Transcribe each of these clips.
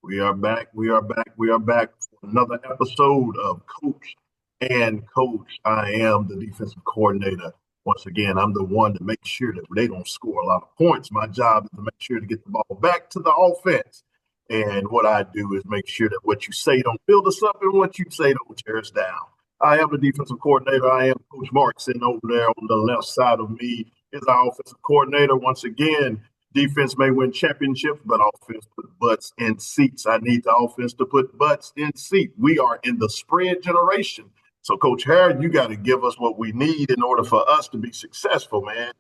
We are back. We are back. We are back for another episode of Coach and Coach. I am the defensive coordinator. Once again, I'm the one to make sure that they don't score a lot of points. My job is to make sure to get the ball back to the offense. And what I do is make sure that what you say don't build us up and what you say don't tear us down. I am the defensive coordinator. I am Coach Mark sitting over there on the left side of me is our offensive coordinator. Once again, defense may win championships, but offense put butts in seats. I need the offense to put butts in seats. We are in the spread generation. So, Coach Harrod, you got to give us what we need in order for us to be successful, man.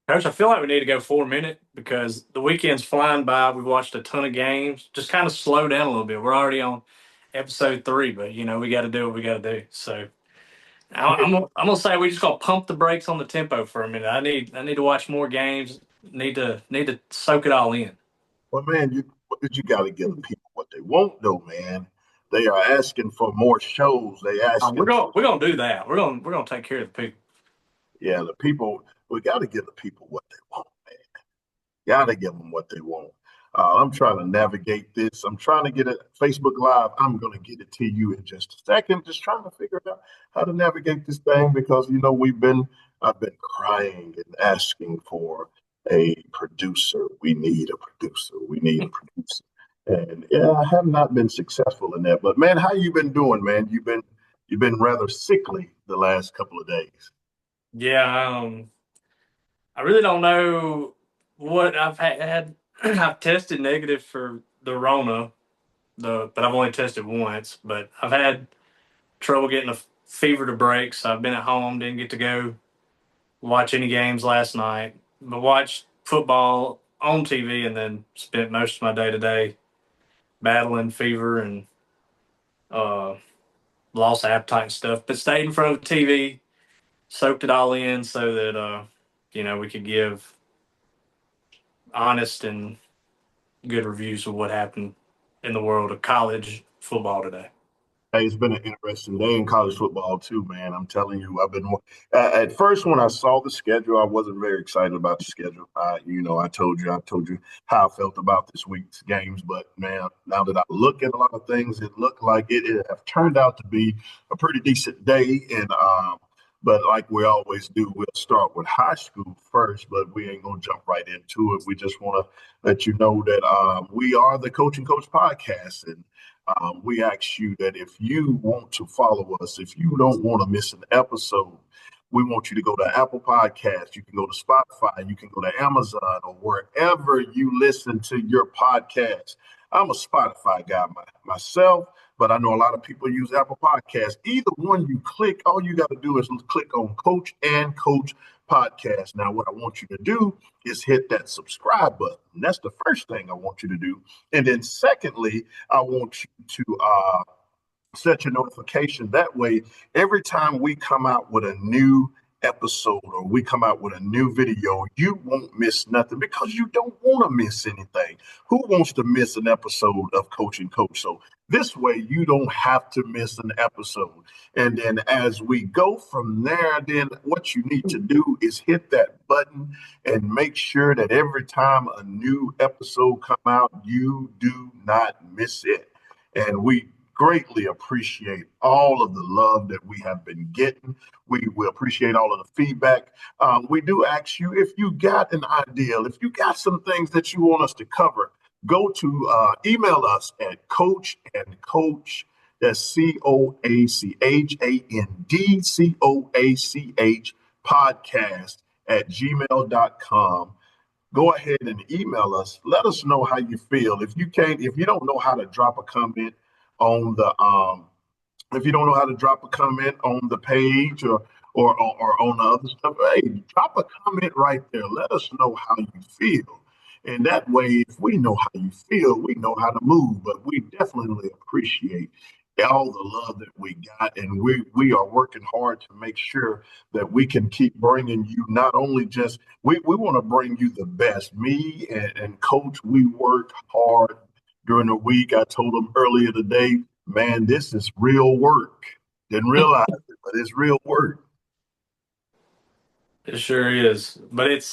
Coach, I feel like we need to go 4 minute because the weekend's flying by. We've watched a ton of games. Just kind of slow down a little bit. We're already on episode 3, but we got to do what we got to do. So I'm gonna say we just gonna pump the brakes on the tempo for a minute. I need to watch more games. Need to soak it all in. Well, man, you got to give the people what they want, though, man. They are asking for more shows. They We're asking gonna we're gonna do that. We're gonna take care of the people. Yeah, the people, we got to give the people what they want, man. Got to give them what they want. I'm trying to navigate this. I'm trying to get it Facebook Live. I'm going to get it to you in just a second. Just trying to figure out how to navigate this thing because, I've been crying and asking for a producer. We need a producer. We need a producer. And yeah, I have not been successful in that. But man, how you been doing, man? You've been rather sickly the last couple of days. Yeah, I really don't know what I've had. I've tested negative for the Rona, but I've only tested once. But I've had trouble getting a fever to break, so I've been at home. Didn't get to go watch any games last night, but watched football on TV, and then spent most of my day today battling fever and uh, lost appetite and stuff. But stayed in front of the TV, soaked it all in, so that we could give honest and good reviews of what happened in the world of college football today. Hey, it's been an interesting day in college football too, man. I'm telling you, I've been at first when I saw the schedule, I wasn't very excited about the schedule. I told you how I felt about this week's games, but man, now that I look at a lot of things, it looked like it have turned out to be a pretty decent day. But like we always do, we'll start with high school first, but we ain't gonna jump right into it. We just want to let you know that we are the Coach and Coach podcast, and we ask you that if you want to follow us, if you don't want to miss an episode, we want you to go to Apple Podcasts. You can go to Spotify. You can go to Amazon or wherever you listen to your podcast. I'm a Spotify guy myself, but I know a lot of people use Apple Podcasts. Either one you click, all you got to do is click on Coach and Coach Podcast. Now, what I want you to do is hit that subscribe button. That's the first thing I want you to do. And then, secondly, I want you to set your notification. That way, every time we come out with a new episode or we come out with a new video, you won't miss nothing because you don't want to miss anything. Who wants to miss an episode of Coach and Coach? So this way, you don't have to miss an episode. And then as we go from there, then what you need to do is hit that button and make sure that every time a new episode come out, you do not miss it. And we greatly appreciate all of the love that we have been getting. We appreciate all of the feedback. We do ask you if you got an idea, if you got some things that you want us to cover, go to email us at coach and coach. That's COACHAND podcast at gmail.com. Go ahead and email us. Let us know how you feel. If you don't know how to drop a comment on the if you don't know how to drop a comment on the page or on the other stuff, hey, drop a comment right there. Let us know how you feel. And that way, if we know how you feel, we know how to move. But we definitely appreciate all the love that we got. And we are working hard to make sure that we can keep bringing you not only just, we want to bring you the best. Me and Coach, we work hard during the week. I told them earlier today, man, this is real work. Didn't realize it, but it's real work. It sure is, but it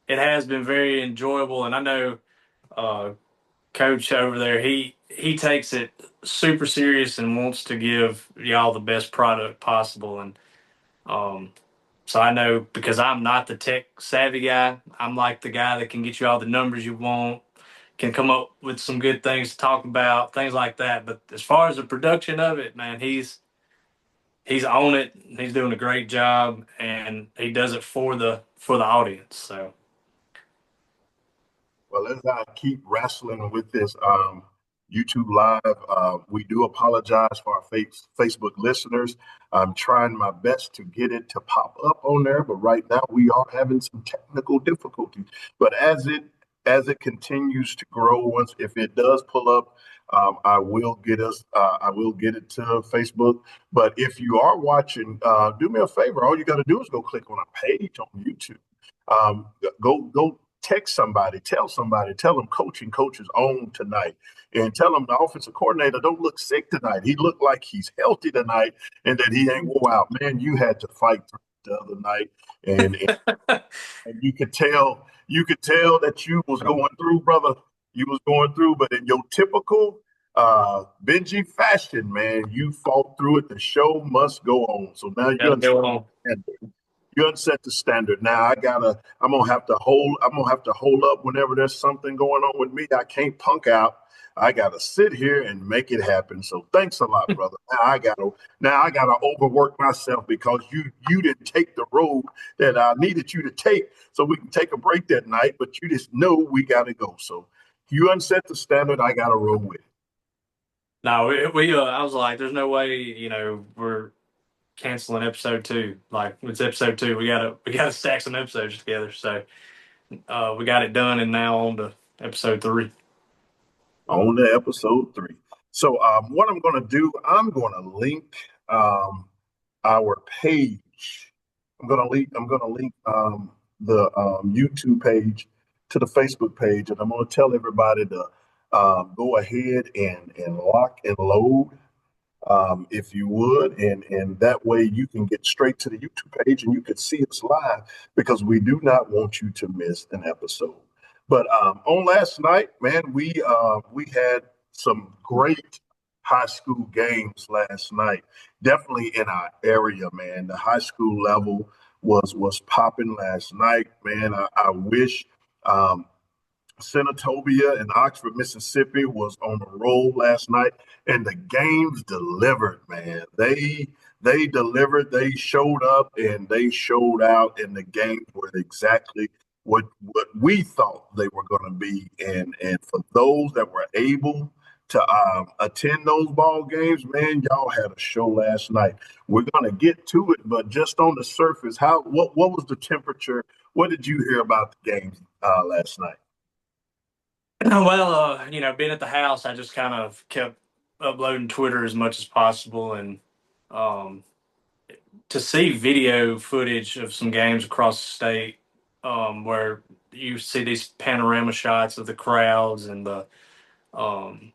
has been very enjoyable, and I know uh, coach over there, he takes it super serious and wants to give y'all the best product possible. And um, so I know because I'm not the tech savvy guy, I'm like the guy that can get you all the numbers you want, can come up with some good things to talk about, things like that. But as far as the production of it, man, he's on it. He's doing a great job, and he does it for the audience. So Well, as I keep wrestling with this YouTube Live, we do apologize for our Facebook listeners. I'm trying my best to get it to pop up on there, but right now we are having some technical difficulties. But as it continues to grow, once if it does pull up, I will get us. I will get it to Facebook. But if you are watching, do me a favor. All you got to do is go click on a page on YouTube. Go text somebody, tell them coach is on tonight, and tell them the offensive coordinator don't look sick tonight. He looked like he's healthy tonight, and that he ain't wore out. Man, you had to fight through the other night, and you could tell that you was going through, brother. You was going through, but in your typical Benji fashion, man, you fought through it. The show must go on. So now gotta you're go on. you unset the standard. Now I'm gonna have to hold up whenever there's something going on with me. I can't punk out. I gotta sit here and make it happen. So thanks a lot, brother. Now I gotta overwork myself because you didn't take the road that I needed you to take so we can take a break that night, but you just know we gotta go. So you unset the standard, I gotta roll with it. No, I was like, there's no way, we're canceling episode two. Like it's episode two. We gotta stack some episodes together. So we got it done, and now on to episode three. On to episode 3. So what I'm gonna do, I'm gonna link our page. I'm gonna link the YouTube page to the Facebook page, and I'm gonna tell everybody to go ahead and lock and load, if you would, and that way you can get straight to the YouTube page and you can see us live because we do not want you to miss an episode. But on last night, man, we had some great high school games last night. Definitely in our area, man. The high school level was popping last night, man. I wish um, Senatobia and Oxford, Mississippi was on a roll last night, and the games delivered, man. They delivered, they showed up, and they showed out, and the games were exactly what we thought they were going to be. And for those that were able to attend those ball games, man, y'all had a show last night. We're going to get to it, but just on the surface, what was the temperature? What did you hear about the games last night? Well, being at the house, I just kind of kept uploading Twitter as much as possible, and um, to see video footage of some games across the state, where you see these panorama shots of the crowds and um,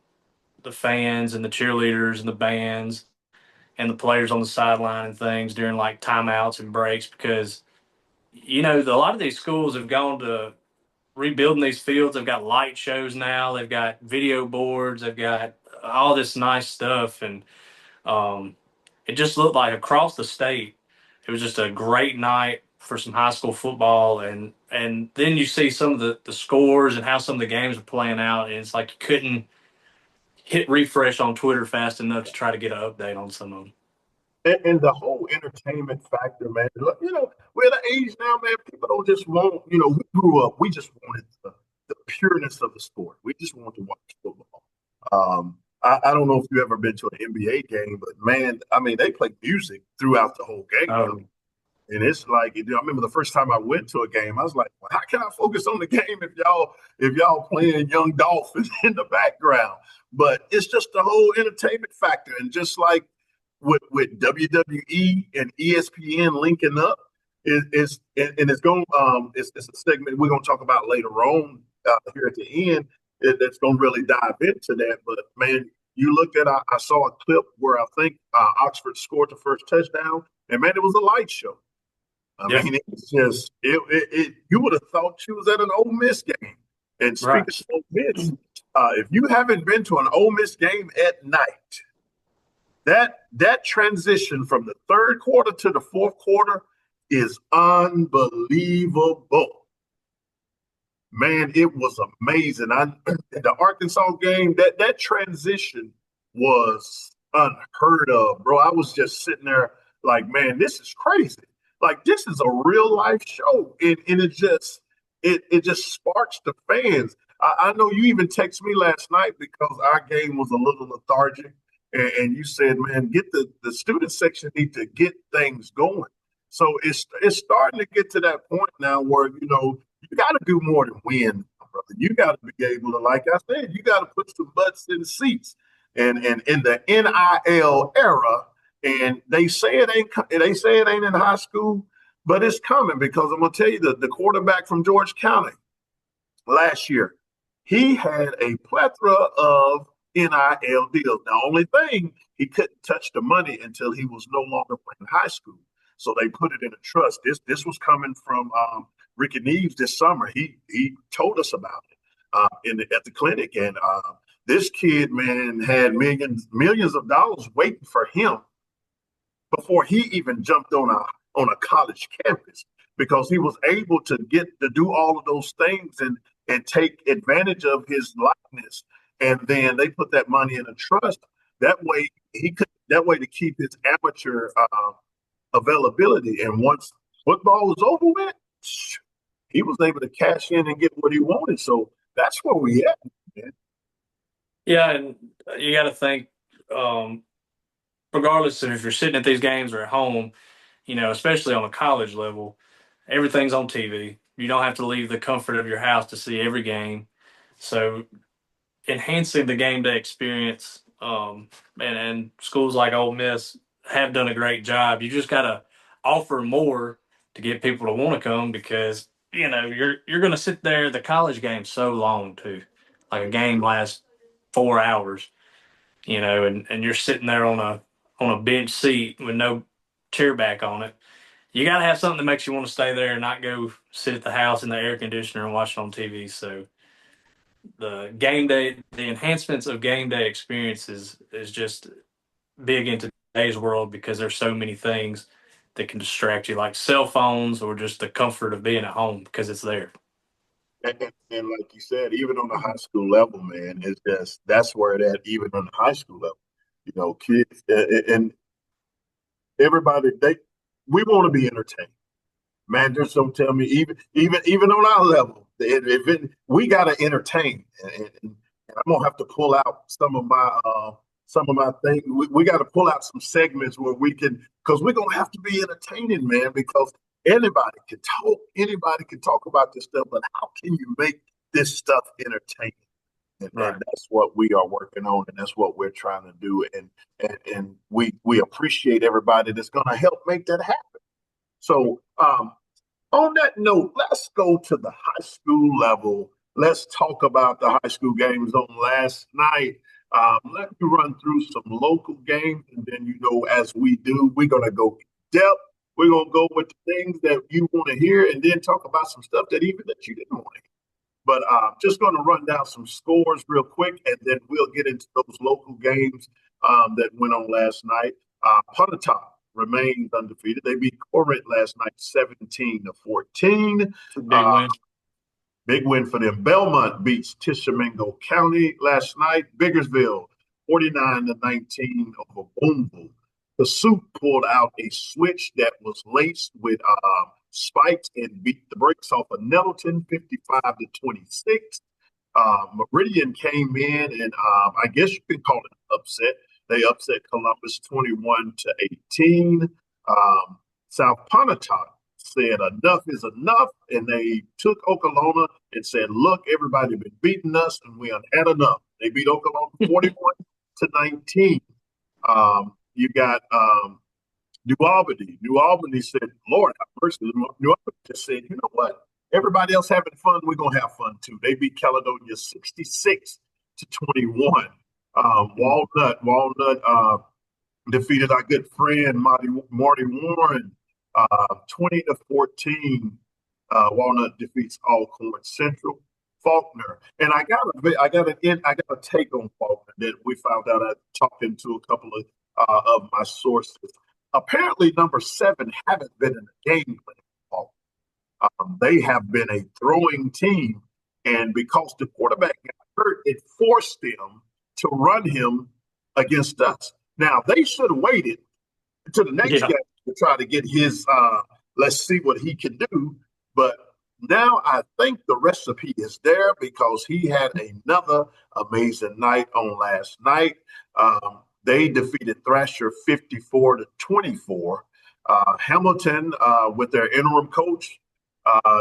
the fans and the cheerleaders and the bands and the players on the sideline and things during like timeouts and breaks, because a lot of these schools have gone to rebuilding these fields. They've got light shows now. They've got video boards. They've got all this nice stuff, and um, it just looked like across the state, it was just a great night for some high school football. And then you see some of the scores and how some of the games are playing out, and it's like you couldn't hit refresh on Twitter fast enough to try to get an update on some of them. And the whole entertainment factor, man. We're at an age now, man. People don't just want, we grew up, we just wanted the pureness of the sport. We just wanted to watch football. I don't know if you've ever been to an NBA game, but man, I mean, they play music throughout the whole game. Um, And it's like, I remember the first time I went to a game, I was like, well, how can I focus on the game if y'all playing Young Dolphins in the background? But it's just the whole entertainment factor. And just like with WWE and ESPN linking up, it's going it's a segment we're going to talk about later on here at the end that's going to really dive into that. But man, you looked at I saw a clip where I think Oxford scored the first touchdown, and man, it was a light show. I yeah, mean, it's just you would have thought she was at an Ole Miss game. And speaking right. of Ole Miss, If you haven't been to an Ole Miss game at night, that transition from the third quarter to the fourth quarter is unbelievable. Man, it was amazing. The Arkansas game, that transition was unheard of, bro. I was just sitting there like, man, this is crazy. Like this is a real life show. And it just sparks the fans. I know you even texted me last night because our game was a little lethargic. And you said, man, get the student section need to get things going. So it's starting to get to that point now where, you got to do more than win, brother. You got to be able to, like I said, you got to put some butts in seats. And in the NIL era, and they say it ain't in high school, but it's coming because I'm gonna tell you the quarterback from George County last year, he had a plethora of NIL deals. The only thing, he couldn't touch the money until he was no longer playing high school. So they put it in a trust. This was coming from Ricky Neves this summer. He told us about it at the clinic, and this kid, man, had millions of dollars waiting for him before he even jumped on a college campus because he was able to get to do all of those things and take advantage of his likeness. And then they put that money in a trust. That way to keep his amateur availability. And once football was over with, he was able to cash in and get what he wanted. So that's where we at, man. Yeah, and you got to think, regardless of if you're sitting at these games or at home, especially on a college level, everything's on TV. You don't have to leave the comfort of your house to see every game. So enhancing the game day experience, and schools like Ole Miss have done a great job. You just got to offer more to get people to want to come because you're going to sit there. The college game's so long too, like a game lasts 4 hours, and you're sitting there on a bench seat with no chair back on it. You got to have something that makes you want to stay there and not go sit at the house in the air conditioner and watch it on TV. So the enhancements of game day experiences is just big in today's world because there's so many things that can distract you, like cell phones or just the comfort of being at home because it's there. And like you said, even on the high school level, man, it's just that's where it at. Even on the high school level, kids and everybody we want to be entertained. Man, just don't tell me even on our level, we got to entertain, and I'm gonna have to pull out some of my things. We got to pull out some segments where we can, because we're gonna have to be entertaining, man. Because anybody can talk about this stuff, but how can you make this stuff entertaining? And that's what we are working on, and that's what we're trying to do. And we appreciate everybody that's gonna help make that happen. So on that note, let's go to the high school level. Let's talk about the high school games on last night. Let me run through some local games, and then as we do, we're gonna go in depth. We're gonna go with the things that you want to hear, and then talk about some stuff that you didn't want to hear. But just going to run down some scores real quick, and then we'll get into those local games that went on last night. Pontotoc remains undefeated. They beat Corinth last night 17-14. Big win. Big win for them. Belmont beats Tishomingo County last night. Biggersville 49-19 over Boonville. The Soup pulled out a switch that was laced with spikes and beat the brakes off of Nettleton 55-26. Meridian came in, and I guess you can call it an upset. They upset Columbus 21-18. South Pontotoc said enough is enough, and they took Okolona and said, look, everybody been beating us, and we had enough. They beat Okolona 41-19. You got New Albany. New Albany said, Lord have mercy. New Albany just said, you know what? Everybody else having fun, we're going to have fun too. They beat Caledonia 66-21. Walnut defeated our good friend Marty Warren 20-14. Walnut defeats Alcorn Central. Faulkner, and I got a take on Faulkner that we found out talking to a couple of my sources. Apparently, number 7 haven't been in the game plan. They have been a throwing team, and because the quarterback got hurt, it forced them to run him against us. Now they should have waited to the next Yeah. game to try to get his let's see what he can do. But now I think the recipe is there because he had another amazing night on last night. They defeated Thrasher 54-24. Hamilton, with their interim coach,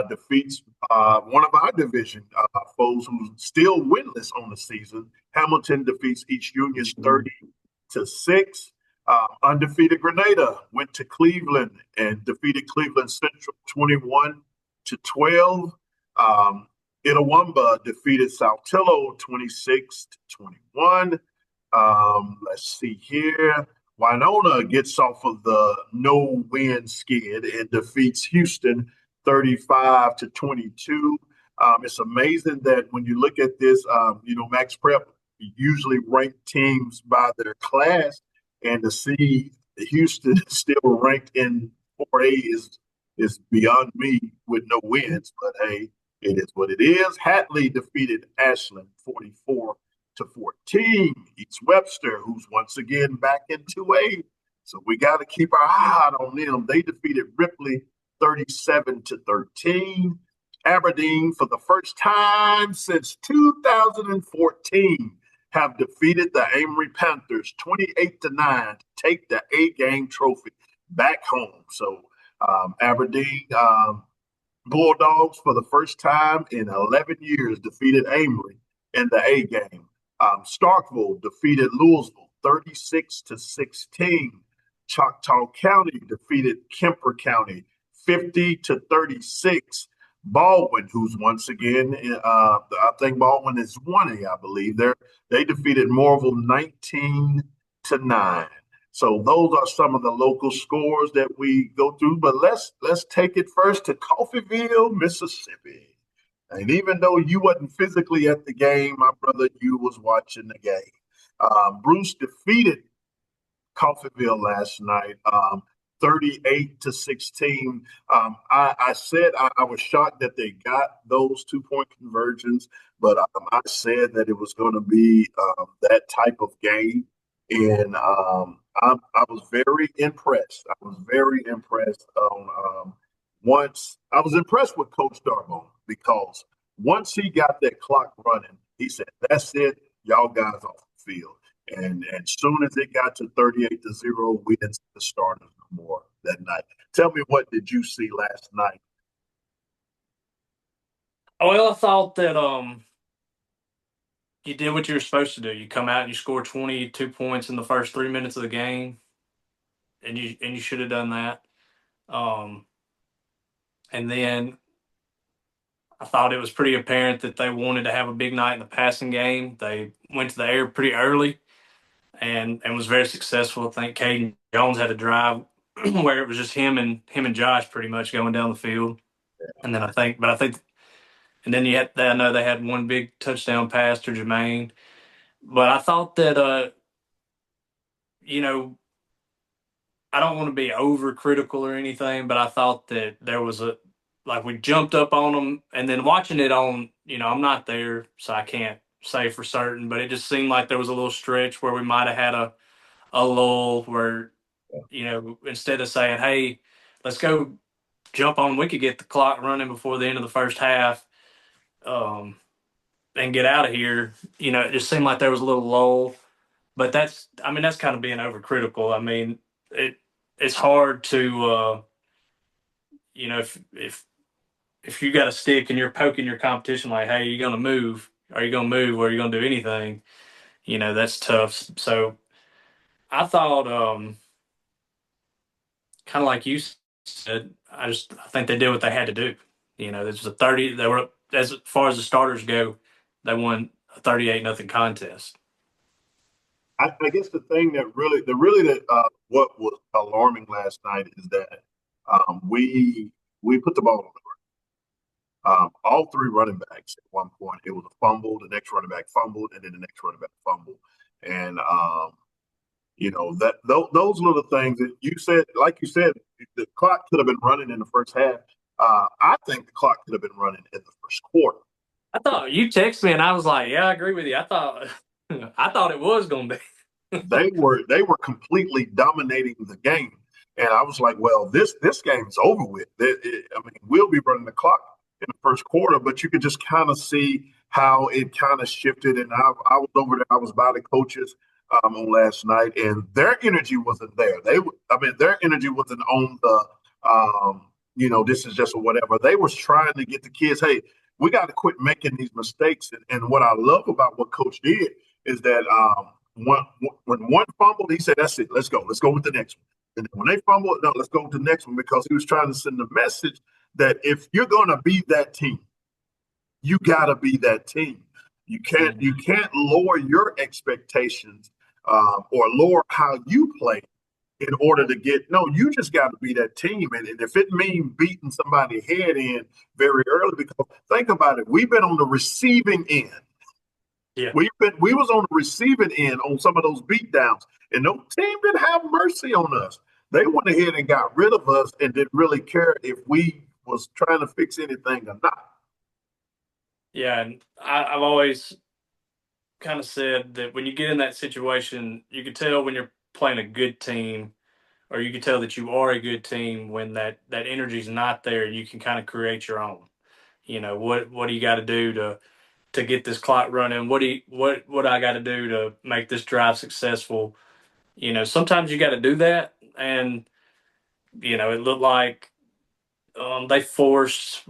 defeats one of our division foes who's still winless on the season. Hamilton defeats East Union 30-6. Undefeated Grenada went to Cleveland and defeated Cleveland Central 21-12. Itawamba defeated Saltillo 26-21. Let's see here. Winona gets off of the no-win skid and defeats Houston 35-22. It's amazing that when you look at this, Max Prep usually rank teams by their class, and to see Houston still ranked in 4A is beyond me with no wins. But hey, it is what it is. Hatley defeated Ashland 44-14. East Webster, who's once again back in 2A. So we got to keep our eye on them. They defeated Ripley 37-13. Aberdeen, for the first time since 2014, have defeated the Amory Panthers 28-9 to take the A-game trophy back home. So Aberdeen Bulldogs, for the first time in 11 years, defeated Amory in the A-game. Starkville defeated Louisville 36-16. Choctaw County defeated Kemper County 50-36. Baldwin, who's once again, I think Baldwin is 1A, I believe. They defeated Morville 19-9. So those are some of the local scores that we go through. But let's take it first to Coffeyville, Mississippi. And even though you wasn't physically at the game, my brother, you was watching the game. Bruce defeated Coffeyville last night, 38-16. I said I was shocked that they got those 2-point conversions, but I said that it was going to be that type of game, and I was very impressed. I was very impressed on once I was impressed with Coach Darbone, because once he got that clock running, he said, "That's it, y'all guys off the field." And as soon as it got to 38-0, we didn't see the starters no more that night. Tell me, what did you see last night? Well, I thought that you did what you were supposed to do. You come out and you score 22 points in the first 3 minutes of the game, and you should have done that. And then I thought it was pretty apparent that they wanted to have a big night in the passing game. They went to the air pretty early and was very successful. I think Caden Jones had a drive where it was just him and Josh pretty much going down the field. And then I think, and then I know they had one big touchdown pass to Jermaine. But I thought that, I don't want to be overcritical or anything, but I thought that there was we jumped up on them, and then watching it on, I'm not there, so I can't say for certain, but it just seemed like there was a little stretch where we might have had a lull where, instead of saying, "Hey, let's go jump on," we could get the clock running before the end of the first half, and get out of here. It just seemed like there was a little lull, but that's kind of being overcritical. I mean, it's hard to, if you got a stick and you're poking your competition like, "Hey, are you going to move? Are you going to move? Or are you going to do anything?" That's tough. So I thought, kind of like you said, I think they did what they had to do. This was 30. They were, as far as the starters go, they won a 38-0 contest. I guess the thing that what was alarming last night is that we put the ball on the All three running backs at one point, it was a fumble, the next running back fumbled, and then the next running back fumbled. And those little things that you said, like you said, the clock could have been running in the first half. I think the clock could have been running in the first quarter. I thought you texted me, and I was like, "Yeah, I agree with you." I thought, I thought it was going to be. They were completely dominating the game, and I was like, well, this game's over with. I mean, we'll be running the clock in the first quarter, but you could just kind of see how it kind of shifted. And I was over there. I was by the coaches on last night, and their energy wasn't there. I mean, their energy wasn't on the, this is just a whatever. They was trying to get the kids, hey, we got to quit making these mistakes. And what I love about what Coach did is that one, when one fumbled, he said, "That's it. Let's go. Let's go with the next one." And then when they fumbled, no, let's go with the next one because he was trying to send the message that if you're going to be that team, you got to be that team. You can't lower your expectations or lower how you play in order to get. No, you just got to be that team. And if it means beating somebody head in very early, because think about it, we've been on the receiving end. Yeah. We was on the receiving end on some of those beatdowns, and no team didn't have mercy on us. They went ahead and got rid of us and didn't really care if we was trying to fix anything or not. Yeah, and I've always kind of said that when you get in that situation, you can tell when you're playing a good team, or you can tell that you are a good team when that energy's not there. You can kind of create your own. What do you got to do to get this clock running? What I got to do to make this drive successful? Sometimes you got to do that, and it looked like they forced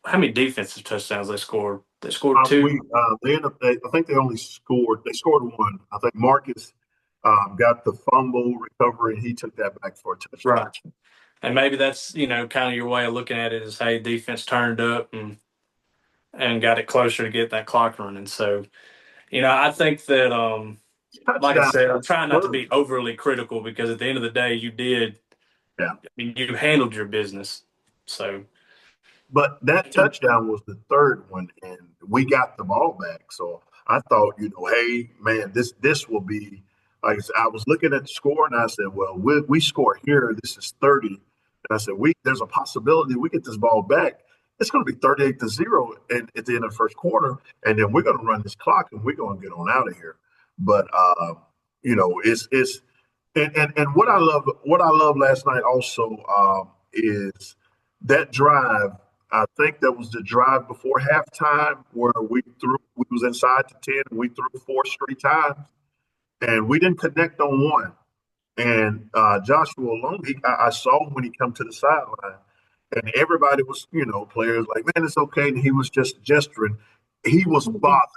how many defensive touchdowns they scored. They scored two. They ended up. I think they only scored. They scored one. I think Marcus got the fumble recovery, and he took that back for a touchdown. Right. And maybe that's, kind of your way of looking at it is, hey, defense turned up and got it closer to get that clock running. So, I think that, like I Touchdown. said, I'm trying not to be overly critical because at the end of the day, you did, Yeah. I mean, you handled your business. So, But that touchdown was the third one, and we got the ball back. So I thought, hey man, this will be. Like I said, I was looking at the score, and I said, well, we score here. This is 30, and I said, there's a possibility we get this ball back. It's going to be 38-0 at the end of the first quarter, and then we're going to run this clock, and we're going to get on out of here. But it's and what I love last night also is that drive. I think that was the drive before halftime where we was inside the 10 and we threw four straight times and we didn't connect on one. And Joshua Long, I saw him when he come to the sideline and everybody was, players like, man, it's okay. And he was just gesturing. He was bothered.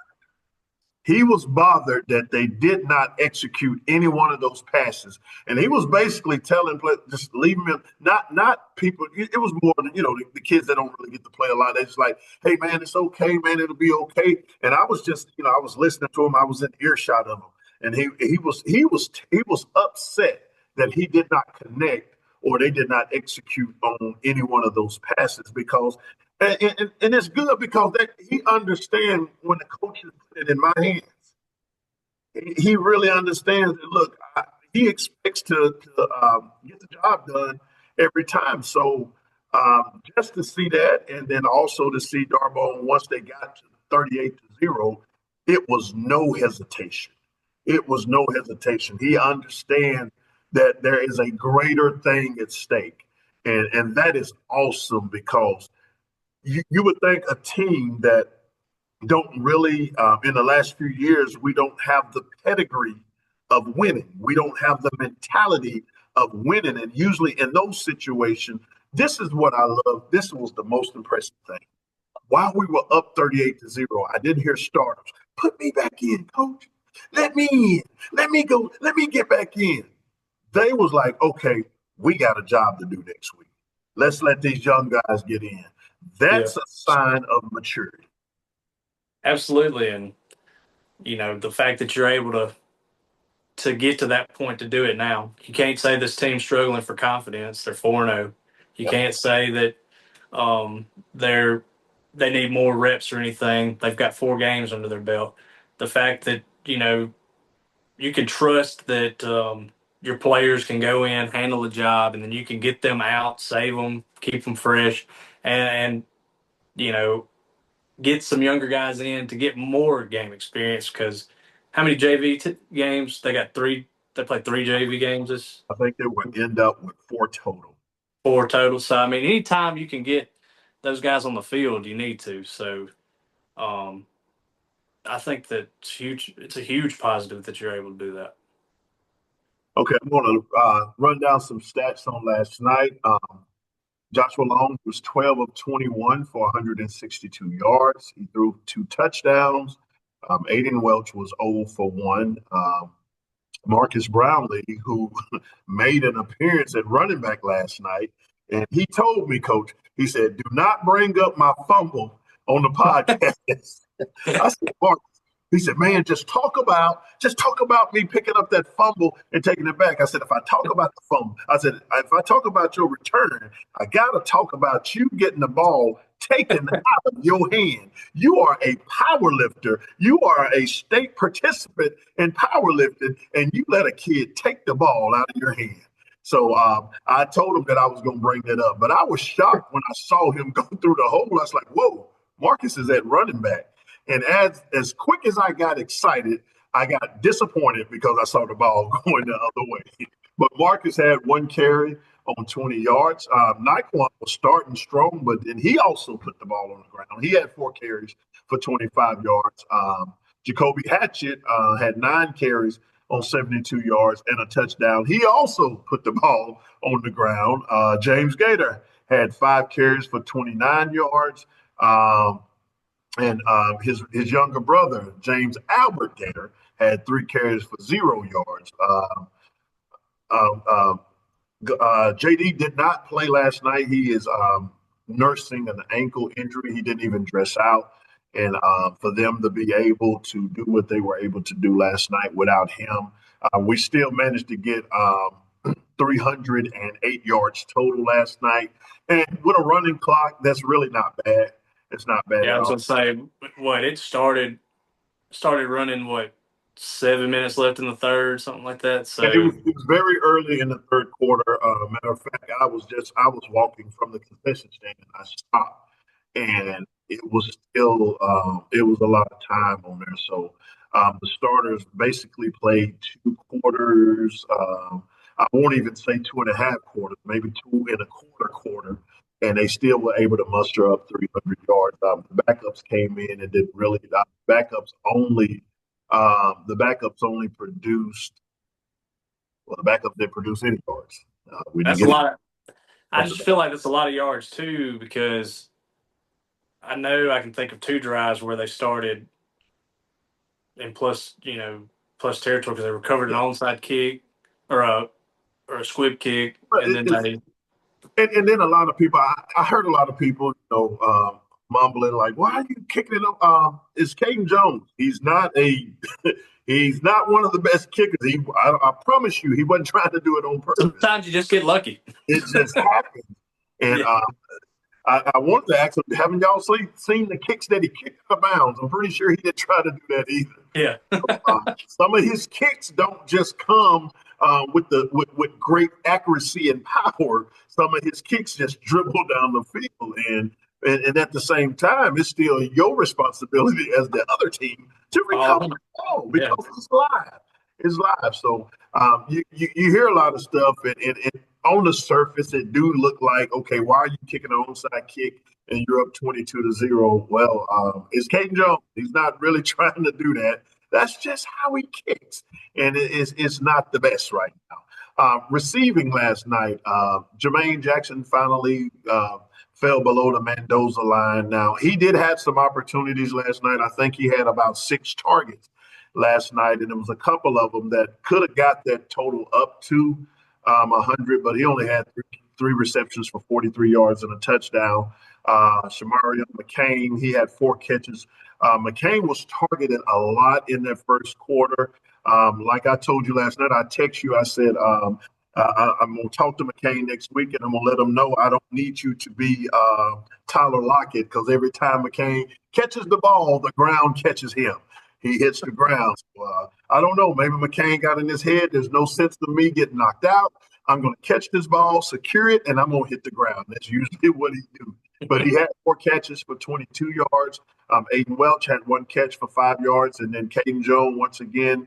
He was bothered that they did not execute any one of those passes, and he was basically telling players just leave him. Not people. It was more than the kids that don't really get to play a lot. They just like, hey man, it's okay, man, it'll be okay. And I was just, I was listening to him. I was in earshot of him, and he was upset that he did not connect or they did not execute on any one of those passes because and it's good because he understands when the coach is putting it in my hands. He really understands that. Look, he expects to get the job done every time. So just to see that, and then also to see Darboh once they got to 38-0, it was no hesitation. It was no hesitation. He understands that there is a greater thing at stake, and that is awesome because you would think a team that don't really in the last few years we don't have the pedigree of winning, we don't have the mentality of winning, and usually in those situations, this is what I love. This was the most impressive thing. While we were up 38-0, I didn't hear starters put me back in, coach, let me in, let me go, let me get back in. They was like, okay, we got a job to do next week. Let's let these young guys get in. yeah, That's a sign of maturity. absolutely. And, the fact that you're able to get to that point to do it now, you can't say this team's struggling for confidence. They're 4-0. You Yep. can't say that they're they need more reps or anything. They've got 4 games under their belt. The fact that, you can trust that your players can go in, handle the job, and then you can get them out, save them, keep them fresh, and you know, get some younger guys in to get more game experience. Because how many games they got? Three. They played 3 JV games. This I think they would end up with 4 total. 4 total. So I mean, anytime you can get those guys on the field, you need to. So um, I think that it's huge. It's a huge positive that you're able to do that. Okay, I'm going to run down some stats on last night. Joshua Long was 12 of 21 for 162 yards. He threw 2 touchdowns. Aiden Welch was 0 for 1. Marcus Brownlee, who made an appearance at running back last night, and he told me, Coach, he said, "Do not bring up my fumble on the podcast." I said, "Mark," he said, "Man, just talk about me picking up that fumble and taking it back." I said, "If I talk about the fumble, I said, if I talk about your return, I gotta talk about you getting the ball taken out of your hand. You are a power lifter. You are a state participant in powerlifting, and you let a kid take the ball out of your hand." So I told him that I was going to bring that up, but I was shocked when I saw him go through the hole. I was like, "Whoa, Marcus is at running back." And as quick as I got excited, I got disappointed because I saw the ball going the other way. But Marcus had 1 carry on 20 yards. Naquan was starting strong, but then he also put the ball on the ground. He had 4 carries for 25 yards. Jacoby Hatchett had 9 carries on 72 yards and a touchdown. He also put the ball on the ground. James Gator had 5 carries for 29 yards. And his younger brother, James Albert Gator, had 3 carries for 0 yards. Um, um, JD did not play last night. He is nursing an ankle injury. He didn't even dress out. And for them to be able to do what they were able to do last night without him, we still managed to get 308 yards total last night. And with a running clock, that's really not bad. It's not bad Yeah, at I was all. gonna say what it started running 7 minutes left in the third, something like that. Yeah, So it was very early in the third quarter. Matter of fact, I was walking from the concession stand and I stopped, and it was a lot of time on there. So the starters basically played 2 quarters. I won't even say 2.5 quarters, maybe 2.25 quarter, and they still were able to muster up 300 yards. The backups came in and did really. The backups only produced well, the backup didn't produce any yards. We didn't that's a get lot. I from the just back. feel like that's a lot of yards too, because I know I can think of 2 drives where they started in plus territory because they recovered an Yeah. onside kick or a squib kick, But and then they and then a lot of people, I heard a lot of people, mumbling like, "Why are you kicking it up?" It's Caden Jones. He's not one of the best kickers. I promise you, he wasn't trying to do it on purpose. sometimes you just get lucky. It just happened. And Yeah, I wanted to ask him, haven't y'all seen the kicks that he kicked out of bounds? I'm pretty sure he didn't try to do that either. yeah. Some of his kicks don't just come with great accuracy and power. Some of his kicks just dribble down the field, and at the same time, it's still your responsibility as the other team to recover the ball Yeah. because it's live. It's live. So you hear a lot of stuff, and on the surface, it do look like, okay, why are you kicking an onside kick and you're up 22-0? Well, it's Caden Jones. He's not really trying to do that. That's just how he kicks, and it's not the best right now. Receiving last night, Jermaine Jackson finally fell below the Mendoza line. Now, he did have some opportunities last night. I think he had about 6 targets last night, and there was a couple of them that could have got that total up to 100, but he only had three receptions for 43 yards and a touchdown. Shamarion McCain, he had 4 catches. McCain was targeted a lot in that first quarter. Like I told you last night, I text you, I said, I'm going to talk to McCain next week, and I'm going to let him know I don't need you to be Tyler Lockett, because every time McCain catches the ball, the ground catches him. He hits the ground. So, I don't know. Maybe McCain got in his head. There's no sense of me getting knocked out. I'm going to catch this ball, secure it, and I'm going to hit the ground. That's usually what he do. But he had 4 catches for 22 yards. Aiden Welch had 1 catch for 5 yards, and then Caden Jones once again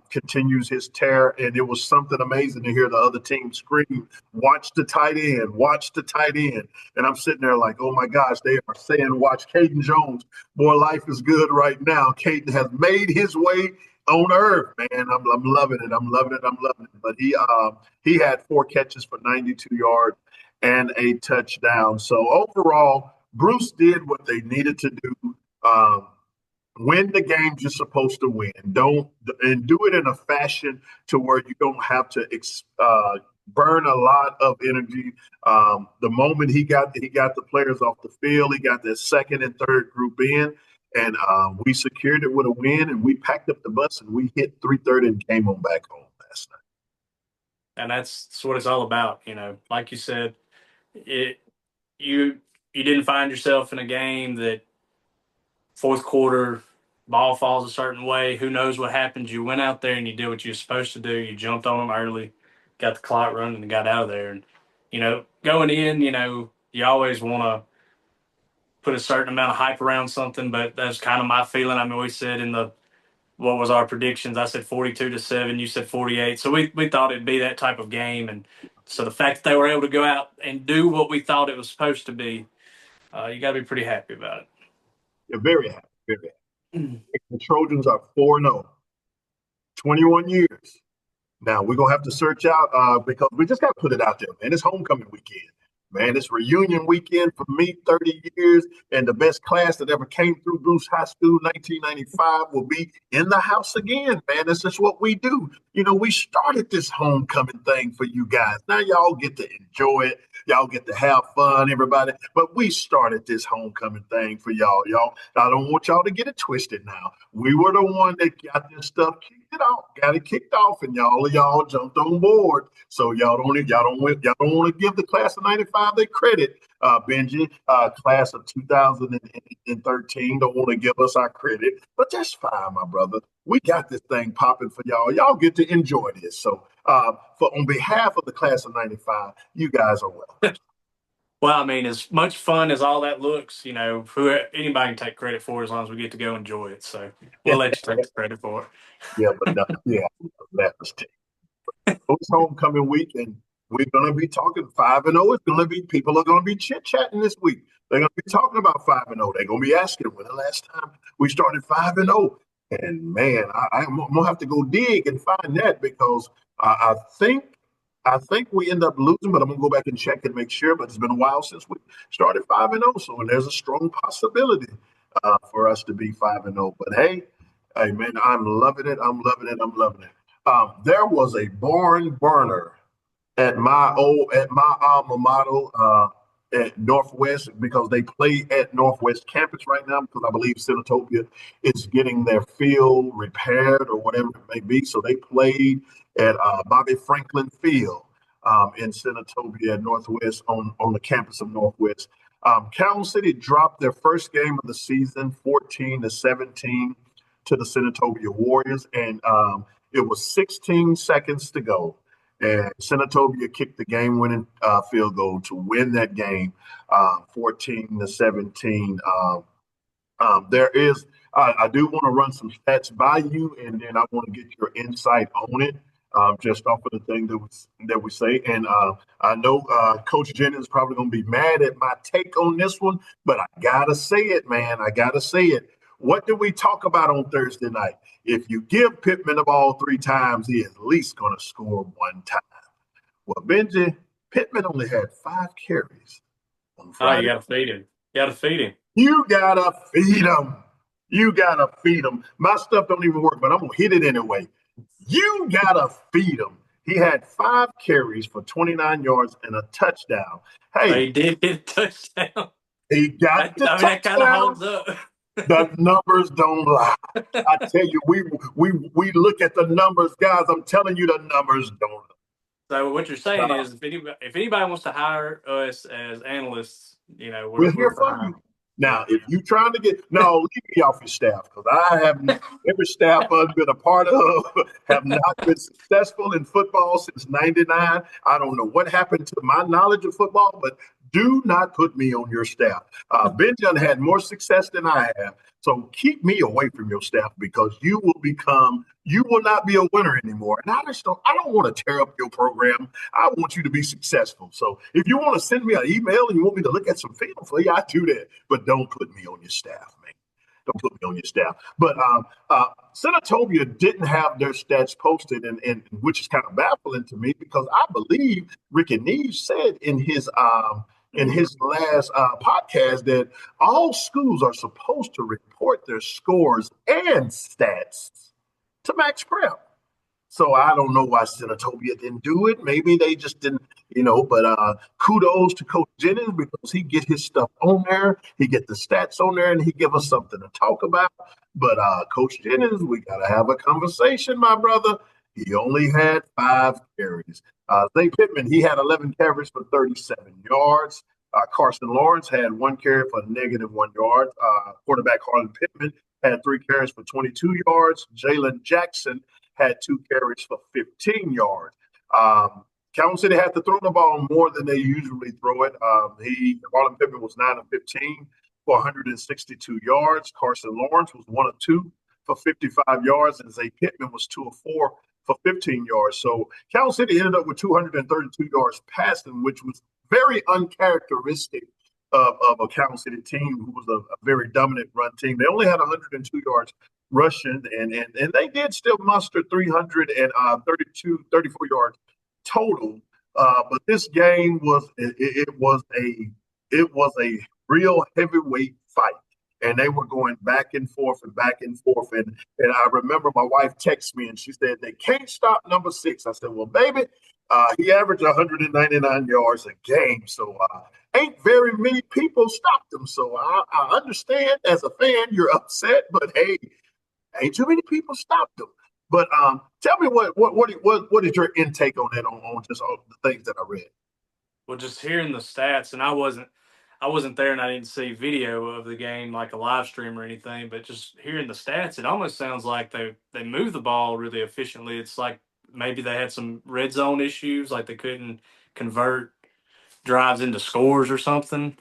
continues his tear. And it was something amazing to hear the other team scream, "Watch the tight end, watch the tight end." And I'm sitting there like, oh my gosh, they are saying, watch Caden Jones. Boy, life is good right now. Caden has made his way on earth, man. I'm loving it. I'm loving it. I'm loving it. But he had 4 catches for 92 yards and a touchdown. So overall, Bruce did what they needed to do. Win the games you're supposed to win. Don't and do it in a fashion to where you don't have to burn a lot of energy. The moment he got the players off the field, he got the second and third group in, and we secured it with a win. And we packed up the bus and we hit 3:30 and came on back home last night. And that's what it's all about. Like you said, you didn't find yourself in a game that fourth quarter ball falls a certain way. Who knows what happens? You went out there and you did what you were supposed to do. You jumped on them early, got the clock running, and got out of there. And going in, you always want to put a certain amount of hype around something, but that's kind of my feeling. I mean, we said what was our predictions? I said 42-7. You said 48. So we thought it'd be that type of game. And so the fact that they were able to go out and do what we thought it was supposed to be, you got to be pretty happy about it. You're very happy. Very happy. The Trojans are 4-0, 21 years. Now we're gonna have to search out because we just got to put it out there, man. It's homecoming weekend, man. It's reunion weekend for me. 30 years, and the best class that ever came through Bruce High School, 1995, will be in the house again, man. This is what we do. We started this homecoming thing for you guys. Now y'all get to enjoy it. Y'all get to have fun, everybody. But we started this homecoming thing for y'all. I don't want y'all to get it twisted now. We were the one that got this stuff got it kicked off, and y'all jumped on board. So y'all don't want to give the class of '95 their credit. Benji, class of 2013, don't want to give us our credit, but that's fine, my brother. We got this thing popping for y'all. Y'all get to enjoy this. So, on behalf of the class of '95, you guys are welcome. Well, I mean, as much fun as all that looks, anybody can take credit for it as long as we get to go enjoy it. So we'll let you take the credit for it. Yeah, but that was it's homecoming week, and we're gonna be talking 5-0. It's gonna be people are gonna be chit chatting this week. They're gonna be talking about 5-0. They're gonna be asking when the last time we started 5-0. And man, I'm gonna have to go dig and find that because I think we end up losing, but I'm gonna go back and check and make sure. But it's been a while since we started 5-0, so and there's a strong possibility for us to be 5-0. But hey, man, I'm loving it. I'm loving it. I'm loving it. There was a barn burner at my alma mater at Northwest because they play at Northwest campus right now because I believe Senatobia is getting their field repaired or whatever it may be. So they played at Bobby Franklin Field in Senatobia at Northwest on the campus of Northwest. Calhoun City dropped their first game of the season, 14-17 to the Senatobia Warriors, and it was 16 seconds to go. And Senatobia kicked the game-winning field goal to win that game, 14-17. There is, I do want to run some stats by you, and then I want to get your insight on it, just off of the thing that we say. And I know Coach Jennings is probably going to be mad at my take on this one, but I gotta say it, man. I gotta say it. What did we talk about on Thursday night? If you give Pittman the ball 3 times, he is at least going to score 1 time. Well, Benji, Pittman only had 5 carries on Friday. Oh, you got to feed him. You got to feed him. You got to feed him. You got to feed him. My stuff don't even work, but I'm going to hit it anyway. You got to feed him. He had 5 carries for 29 yards and a touchdown. Hey, he did get a touchdown. He got the touchdown. That kind of holds up. The numbers don't lie. I tell you, we look at the numbers, guys. I'm telling you, the numbers don't lie. So what you're saying Uh, is, if anybody wants to hire us as analysts, we're we're here for for hire. you. Yeah. Now, if you trying to get no, leave me off your staff because I haven't every staff I've been a part of have not been successful in football since '99. I don't know what happened to my knowledge of football, but do not put me on your staff. Benji had more success than I have. So keep me away from your staff because you will not be a winner anymore. And I don't want to tear up your program. I want you to be successful. So if you want to send me an email and you want me to look at some film for you, I do that. But don't put me on your staff, man. Don't put me on your staff. But Senatobia didn't have their stats posted, and which is kind of baffling to me because I believe Ricky Neves said in his last podcast that all schools are supposed to report their scores and stats to Max Prep. So I don't know why Senatobia didn't do it. Maybe they just didn't, But kudos to Coach Jennings because he get his stuff on there, he get the stats on there, and he give us something to talk about. But Coach Jennings, we gotta have a conversation, my brother. He only had 5 carries. Zay Pittman, he had 11 carries for 37 yards. Carson Lawrence had 1 carry for -1 yard. Quarterback Harlan Pittman had 3 carries for 22 yards. Jalen Jackson had 2 carries for 15 yards. Kansas City had to throw the ball more than they usually throw it. Marlon Pittman was 9 of 15 for 162 yards. Carson Lawrence was 1 of 2 for 55 yards, and Zay Pittman was 2 of 4 for 15 yards. So Kansas City ended up with 232 yards passing, which was very uncharacteristic of a Kansas City team who was a very dominant run team. They only had 102 yards rushing, and they did still muster 34 yards total. But this game it was a real heavyweight fight, and they were going back and forth and back and forth. And I remember my wife texted me and she said they can't stop number 6. I said, well, baby, he averaged 199 yards a game, so ain't very many people stopped him. So I understand as a fan you're upset, but hey, ain't too many people stopped him. But tell me what is your intake on that on just all the things that I read? Well, just hearing the stats, and I wasn't there, and I didn't see video of the game like a live stream or anything. But just hearing the stats, it almost sounds like they moved the ball really efficiently. It's like maybe they had some red zone issues, like they couldn't convert drives into scores or something.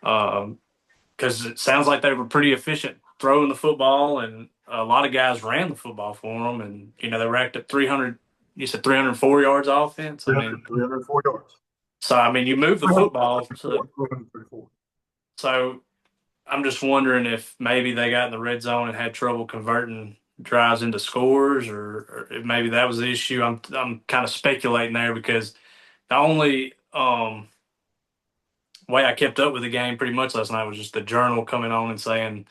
Because it sounds like they were pretty efficient throwing the football, and a lot of guys ran the football for them, and they racked up 300. You said 304 yards offense. I mean, 304 yards. so I mean, you move the football. 334. So I'm just wondering if maybe they got in the red zone and had trouble converting drives into scores, or if maybe that was the issue. I'm kind of speculating there because the only way I kept up with the game pretty much last night was just the journal coming on and saying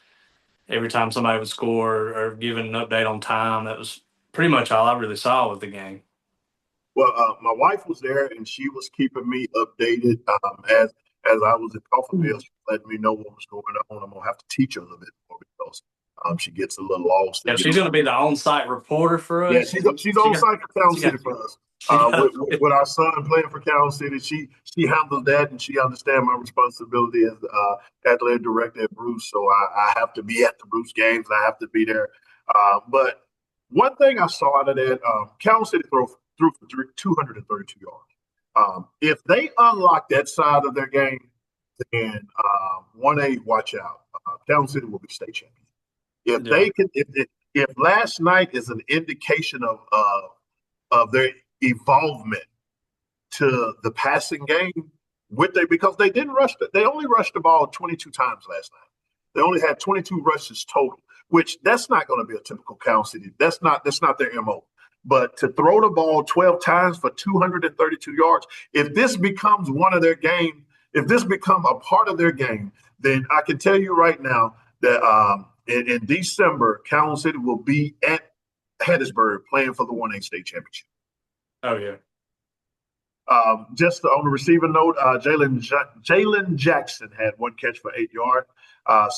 every time somebody would score or giving an update on time. That was pretty much all I really saw with the game. Well, my wife was there and she was keeping me updated as I was in Coffeeville. She let me know what was going on. I'm gonna have to teach her a little bit more because she gets a little lost. Yeah, she's going to be the on-site reporter for Yeah, us. she's She on got, site for Town she got, City for us. she got. With our son playing for Cal City, she handles that and she understands my responsibility as athletic director at Bruce. So I have to be at the Bruce games. I have to be there. But one thing I saw out of that, Cal City threw for 232 yards. If they unlock that side of their game, then 1A, watch out. Cal City will be state champion. If Yeah. they can, if last night is an indication of their evolvement to the passing game, because they didn't rush it, they only rushed the ball 22 times last night. They only had 22 rushes total, which that's not going to be a typical Cal City. That's not their MO. But to throw the ball 12 times for 232 yards, if this becomes one of their game, if this become a part of their game, then I can tell you right now that in December, Cal City will be at Hattiesburg playing for the 1A state championship. Oh, yeah. Just on the receiving note, Jalen Jackson had 1 catch for 8 yards.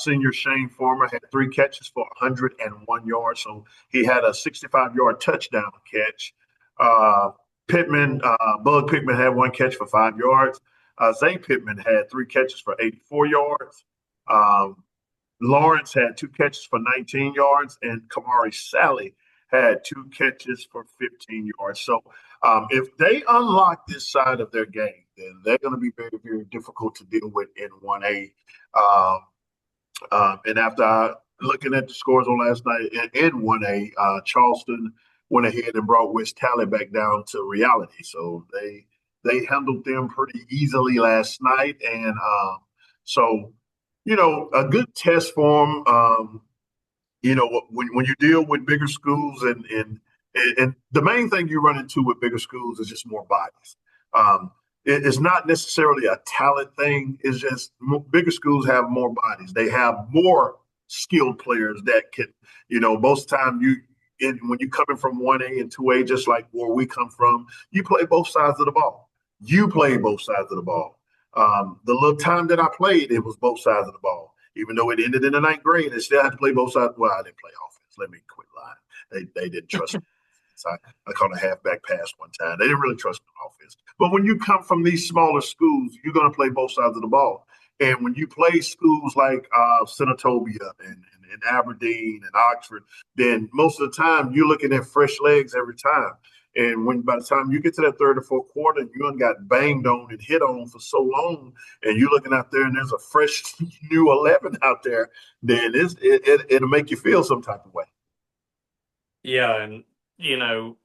Senior Shane Farmer had 3 catches for 101 yards. So he had a 65-yard touchdown catch. Bug Pittman had one catch for 5 yards. Zay Pittman had three catches for 84 yards. Um, Lawrence had two catches for 19 yards, and Kamari Sally had two catches for 15 yards. So if they unlock this side of their game, then they're going to be very, very difficult to deal with in 1A. Um, and after looking at the scores on last night in 1A, Charleston went ahead and brought West Tally back down to reality. So they handled them pretty easily last night, and so a good test for them. When you deal with bigger schools and the main thing you run into with bigger schools is just more bodies. Um, it's not necessarily a talent thing. It's just bigger schools have more bodies. They have more skilled players that can, most of the time when you coming from 1A and 2A, just like where we come from, you play both sides of the ball. You play both sides of the ball. The little time that I played, it was both sides of the ball. Even though it ended in the ninth grade, they still had to play both sides. Well, I didn't play offense. Let me quit lying. They didn't trust me. I caught a halfback pass one time. They didn't really trust me on offense. But when you come from these smaller schools, you're going to play both sides of the ball. And when you play schools like Senatobia and Aberdeen and Oxford, then most of the time you're looking at fresh legs every time. And by the time you get to that third or fourth quarter, you done got banged on and hit on for so long, and you're looking out there and there's a fresh new 11 out there, then it'll make you feel some type of way. Yeah, and you know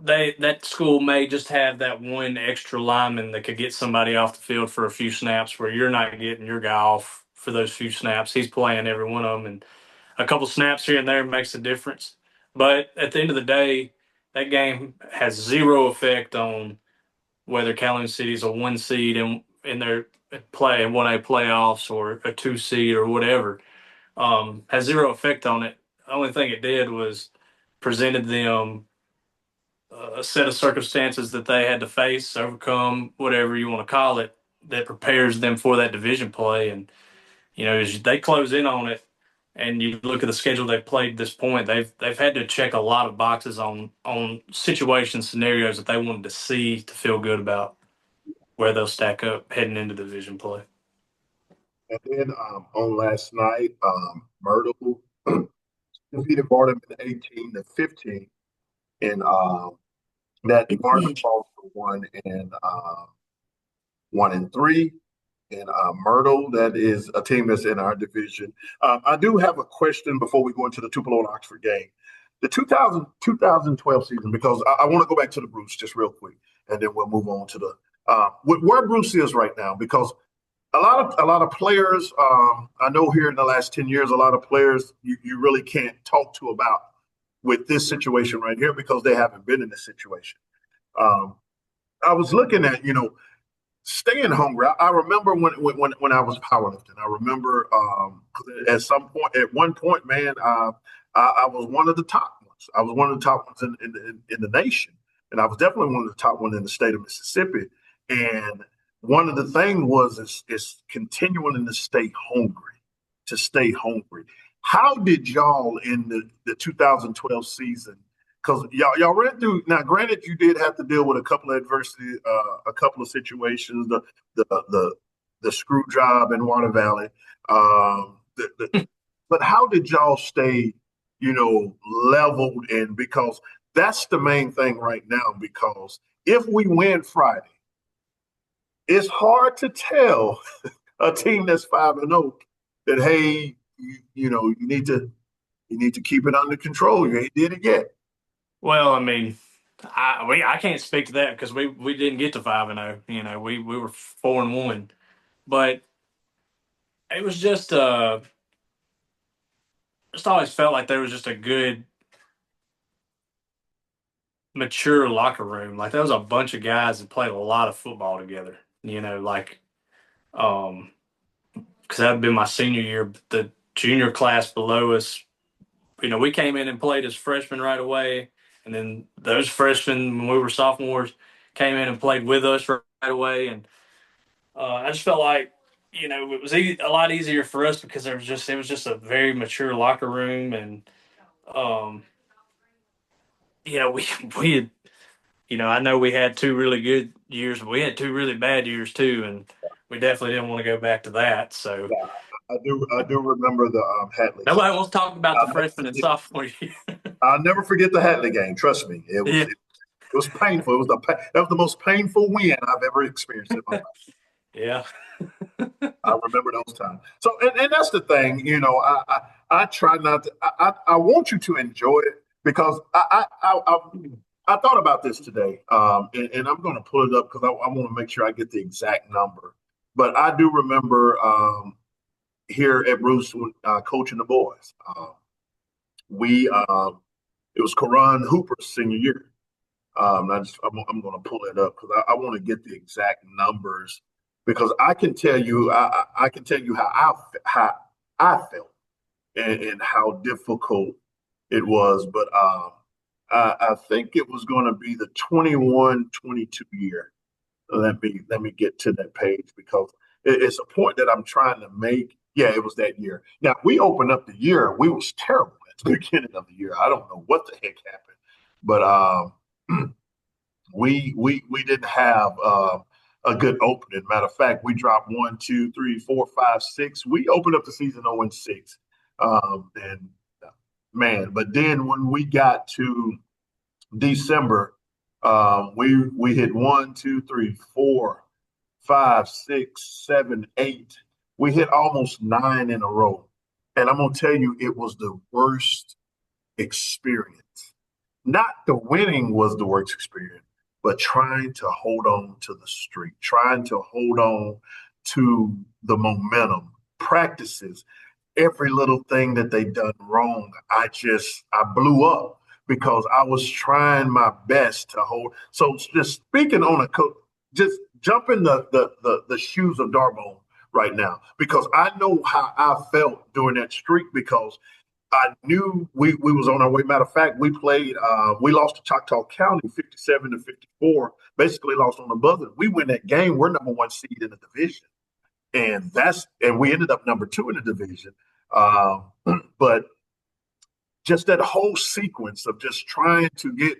that school may just have that one extra lineman that could get somebody off the field for a few snaps where you're not getting your guy off for those few snaps. He's playing every one of them, and a couple snaps here and there makes a difference. But at the end of the day, that game has zero effect on whether Calhoun City is a one seed in their play in 1A playoffs or a two seed or whatever. Has zero effect on it. The only thing it did was presented them a set of circumstances that they had to face, overcome, whatever you want to call it, that prepares them for that division play. And as they close in on it, and you look at the schedule they've played at this point, they've had to check a lot of boxes on situation scenarios that they wanted to see to feel good about where they'll stack up heading into division play. And then on last night, Myrtle defeated Barnum in 18-15, and that Barnum falls to 1-3. And Myrtle, that is a team that's in our division. I do have a question before we go into the Tupelo and Oxford game. The 2012 season, because I want to go back to the Bruce just real quick, and then we'll move on to the where Bruce is right now, because a lot of players, I know here in the last 10 years, a lot of players you really can't talk to about with this situation right here because they haven't been in this situation. Um, I was looking at, staying hungry. I remember when I was powerlifting. I remember at one point, man, I was one of the top ones. I was one of the top ones in the nation, and I was definitely one of the top ones in the state of Mississippi. And one of the things is continuing to stay hungry, to stay hungry. How did y'all in the 2012 season? Because y'all ran through. Now, granted, you did have to deal with a couple of adversity, a couple of situations, the screw job in Water Valley. But how did y'all stay, leveled in? Because that's the main thing right now. Because if we win Friday, it's hard to tell a team that's 5-0 that, hey, you need to keep it under control. You ain't did it yet. Well, I mean, I can't speak to that because we didn't get to 5-0. We were 4-1, but it was just always felt like there was just a good, mature locker room. Like there was a bunch of guys that played a lot of football together. Like because that had been my senior year. The junior class below us, we came in and played as freshmen right away, and then those freshmen when we were sophomores came in and played with us right away, and I just felt like it was a lot easier for us because it was just a very mature locker room, and um, we we had I know we had two really good years, but we had two really bad years too, and we definitely didn't want to go back to that. So Yeah, I do remember the Hatley nobody season. wants to talk about the I'll never freshman and forget, sophomore year. I'll never forget the Hatley game. Trust me, Yeah, it was painful. That was the most painful win I've ever experienced in my life. yeah, I remember those times. So, and that's the thing, I try not to. I want you to enjoy it because I thought about this today, and I'm going to pull it up because I want to make sure I get the exact number. But I do remember here at Bruce coaching the boys. We It was Karan Hooper's senior year. I'm going to pull it up because I want to get the exact numbers because I can tell you I can tell you how I felt and how difficult it was. But I think it was going to be the 21-22 year. Let me get to that page because it's a point that I'm trying to make. Yeah, it was that year. Now we opened up the year. We was terrible at the beginning of the year. I don't know what the heck happened, but we didn't have a good opening. Matter of fact, we dropped 1, 2, 3, 4, 5, 6. We opened up the season 0-6. And man, but then when we got to December, we hit 1, 2, 3, 4, 5, 6, 7, 8. We hit almost 9 in a row, and I'm gonna tell you, it was the worst experience. Not the winning was the worst experience, but trying to hold on to the streak, trying to hold on to the momentum, practices, every little thing that they done wrong. I blew up because I was trying my best to hold. So just speaking on a coach, just jump in the shoes of Darbo right now because I know how I felt during that streak because I knew we was on our way. Matter of fact, we lost to Choctaw County 57-54, basically lost on the buzzer. We win that game, we're number one seed in the division. And we ended up number two in the division. But just that whole sequence of just trying to get,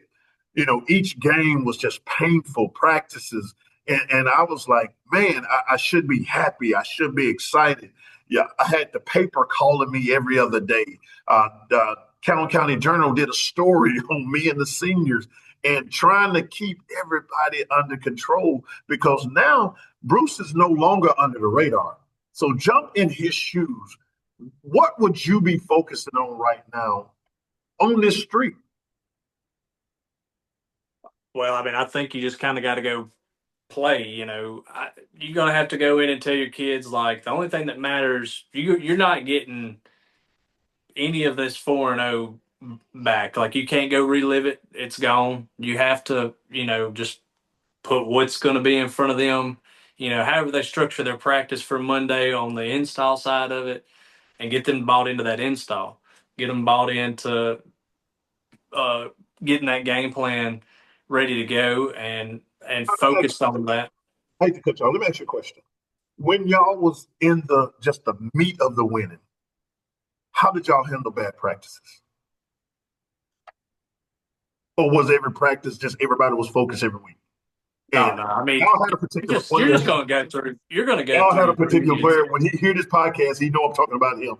each game was just painful practices. And I was like, man, I should be happy. I should be excited. Yeah, I had the paper calling me every other day. The Calhoun County Journal did a story on me and the seniors and trying to keep everybody under control because now Bruce is no longer under the radar. So jump in his shoes. What would you be focusing on right now on this street? well, I mean, I think you just kind of got to go play. You're gonna have to go in and tell your kids like the only thing that matters. You're not getting any of this 4-0 back. Like you can't go relive it. It's gone. You have to, just put what's going to be in front of them. However they structure their practice for Monday on the install side of it, and get them bought into that install. Get them bought into uh, getting that game plan ready to go and focused on that. I hate to cut you off. Let me ask you a question. When y'all was in the just the meat of the winning, how did y'all handle bad practices? Or was every practice just everybody was focused every week? Oh And no, I mean, y'all had a particular you're player. just going to go through. You're going to go Y'all had a through particular periods. player. When he hear this podcast, he know I'm talking about him.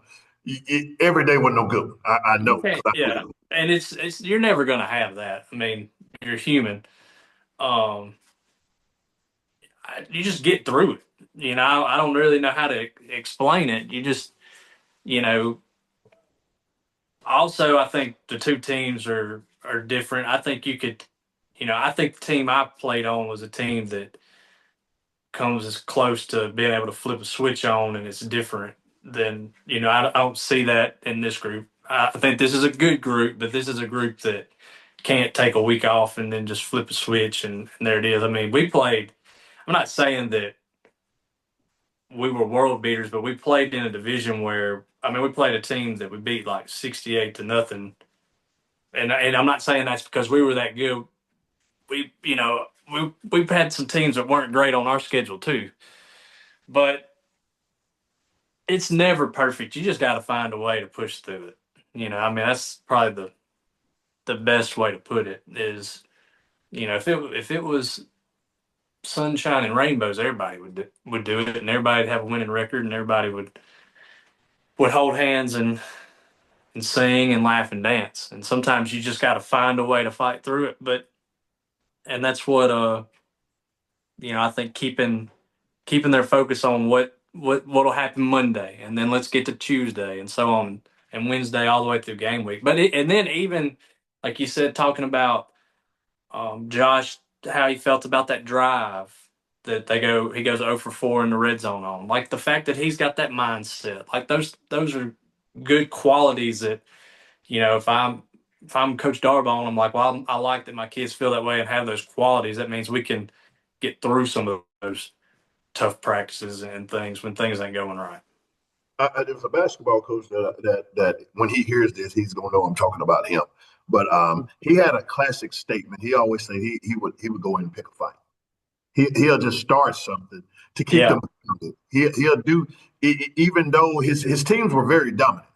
Every day wasn't no good. I You know. can't, yeah, and it's you're never going to have that. I mean, you're human. Um, you just get through it. I don't really know how to explain it. You just, you know. Also, I think the two teams are different. I think you could, I think the team I played on was a team that comes as close to being able to flip a switch on, and it's different than I don't see that in this group. I think this is a good group, but this is a group that can't take a week off and then just flip a switch and there it is. I mean, we played. I'm not saying that we were world beaters, but we played in a division where I mean we played a team that we beat like 68-0. And I'm not saying that's because we were that good. We've had some teams that weren't great on our schedule too, but it's never perfect. You just got to find a way to push through it. I mean that's probably the best way to put it is if it was sunshine and rainbows, everybody would do it, and everybody would have a winning record, and everybody would hold hands and sing and laugh and dance. And sometimes you just got to find a way to fight through it. And that's what I think keeping their focus on what'll happen Monday, and then let's get to Tuesday, and so on, and Wednesday all the way through game week. And then even like you said, talking about Josh, how he felt about that drive that he goes 0 for 4 in the red zone on, like the fact that he's got that mindset, like those are good qualities that if I'm Coach Darbone, I'm like, well, I like that my kids feel that way and have those qualities. That means we can get through some of those tough practices and things when things ain't going right. There's a basketball coach that when he hears this, he's gonna know I'm talking about him. But he had a classic statement. He always said he would go in and pick a fight. He'll just start something to keep Yeah, them. He'll do even though his teams were very dominant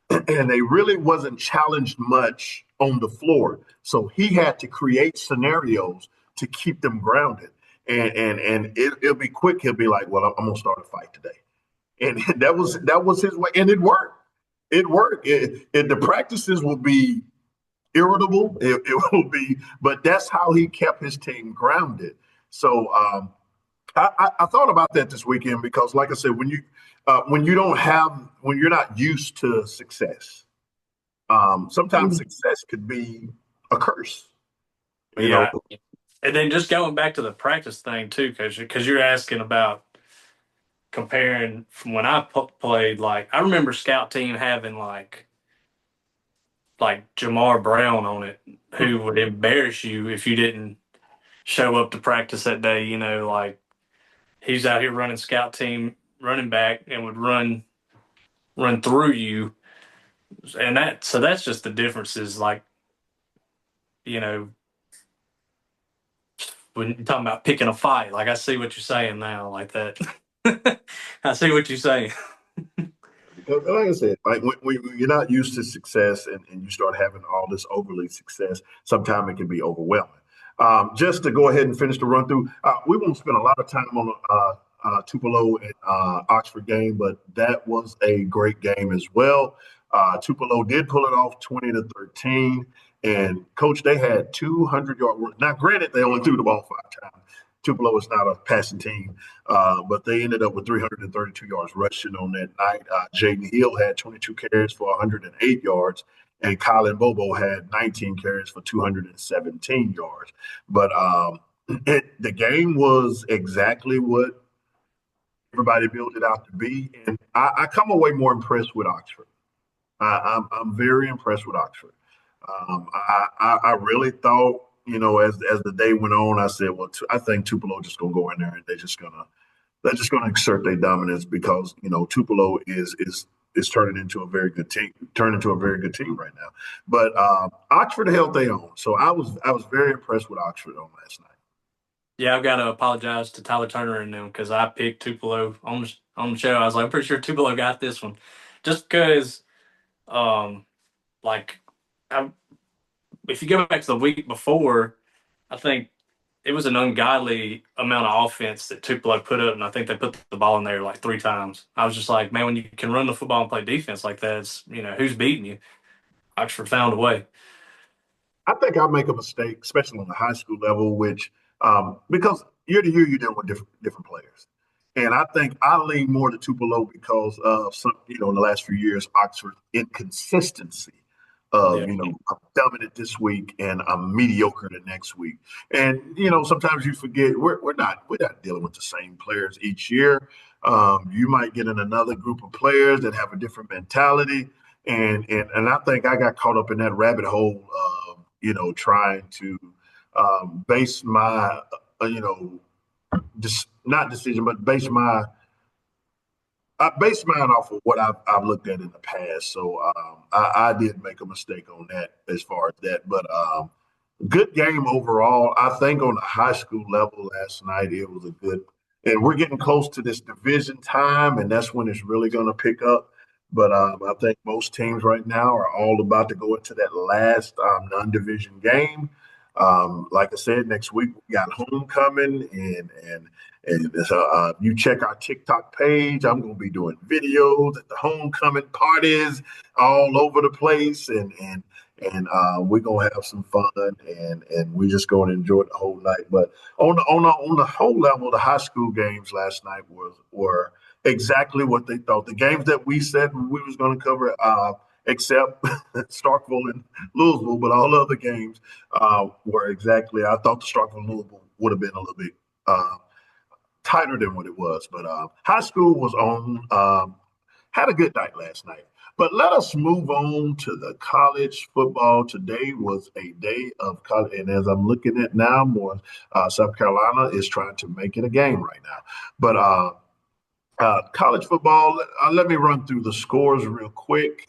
and they really wasn't challenged much on the floor. So he had to create scenarios to keep them grounded. And it'll be quick. He'll be like, "Well, I'm gonna start a fight today," and that was his way, and it worked. It worked. The practices will be irritable. It will be, but that's how he kept his team grounded. So I thought about that this weekend because, like I said, when you're not used to success, sometimes success could be a curse. You know, yeah. And then just going back to the practice thing too, because you're asking about comparing from when I played. Like I remember scout team having like Jamar Brown on it, who would embarrass you if you didn't show up to practice that day. Like he's out here running scout team running back and would run through you, and that's just the difference is like you know when you're talking about picking a fight. Like I see what you're saying now, like that. I see what you're saying. because like I said, like when you're not used to success and you start having all this overly success, sometimes it can be overwhelming. Just to go ahead and finish the run through, we won't spend a lot of time on Tupelo and Oxford game, but that was a great game as well. Tupelo did pull it off 20-13. And coach, they had 200-yard. Now, granted, they only threw the ball 5 times. Tupelo is not a passing team, but they ended up with 332 yards rushing on that night. Jaden Hill had 22 carries for 108 yards, and Colin Bobo had 19 carries for 217 yards. But the game was exactly what everybody built it out to be, and I come away more impressed with Oxford. I'm very impressed with Oxford. I really thought, as the day went on, I said, well, I think Tupelo just gonna go in there and they're just gonna exert their dominance because Tupelo is turning into a very good team right now. But Oxford held their own, so I was very impressed with Oxford on last night. Yeah, I've got to apologize to Tyler Turner and them because I picked Tupelo on the show. I was like, I'm pretty sure Tupelo got this one, just because, um, like, I, if you go back to the week before, I think it was an ungodly amount of offense that Tupelo put up, and I think they put the ball in there like 3 times. I was just like, man, when you can run the football and play defense like that, it's who's beating you. Oxford found a way. I think I'll make a mistake, especially on the high school level, which because year to year you're dealing with different players, and I think I lean more to Tupelo because of in the last few years Oxford's inconsistency of Yeah, I'm dominant this week and I'm mediocre the next week, and sometimes you forget we're not dealing with the same players each year. You might get in another group of players that have a different mentality, and I think I got caught up in that rabbit hole. Trying to base my, just not decision, but I base mine off of what I've looked at in the past. So I did make a mistake on that as far as that, but good game overall. I think on the high school level last night, it was a good, and we're getting close to this division time, and that's when it's really going to pick up. But I think most teams right now are all about to go into that last non-division game. Like I said, next week we got homecoming, and you check our TikTok page. I'm going to be doing videos at the homecoming parties all over the place, and we're gonna have some fun, and we're just going to enjoy the whole night. But on the whole level, the high school games last night were exactly what they thought. The games that we said we was going to cover, except Starkville and Louisville, but all other games were exactly. I thought the Starkville Louisville would have been a little bit tighter than what it was, but high school was on. Had a good night last night. But let us move on to the college football. Today was a day of college, and as I'm looking at now, more South Carolina is trying to make it a game right now. But college football. Let me run through the scores real quick.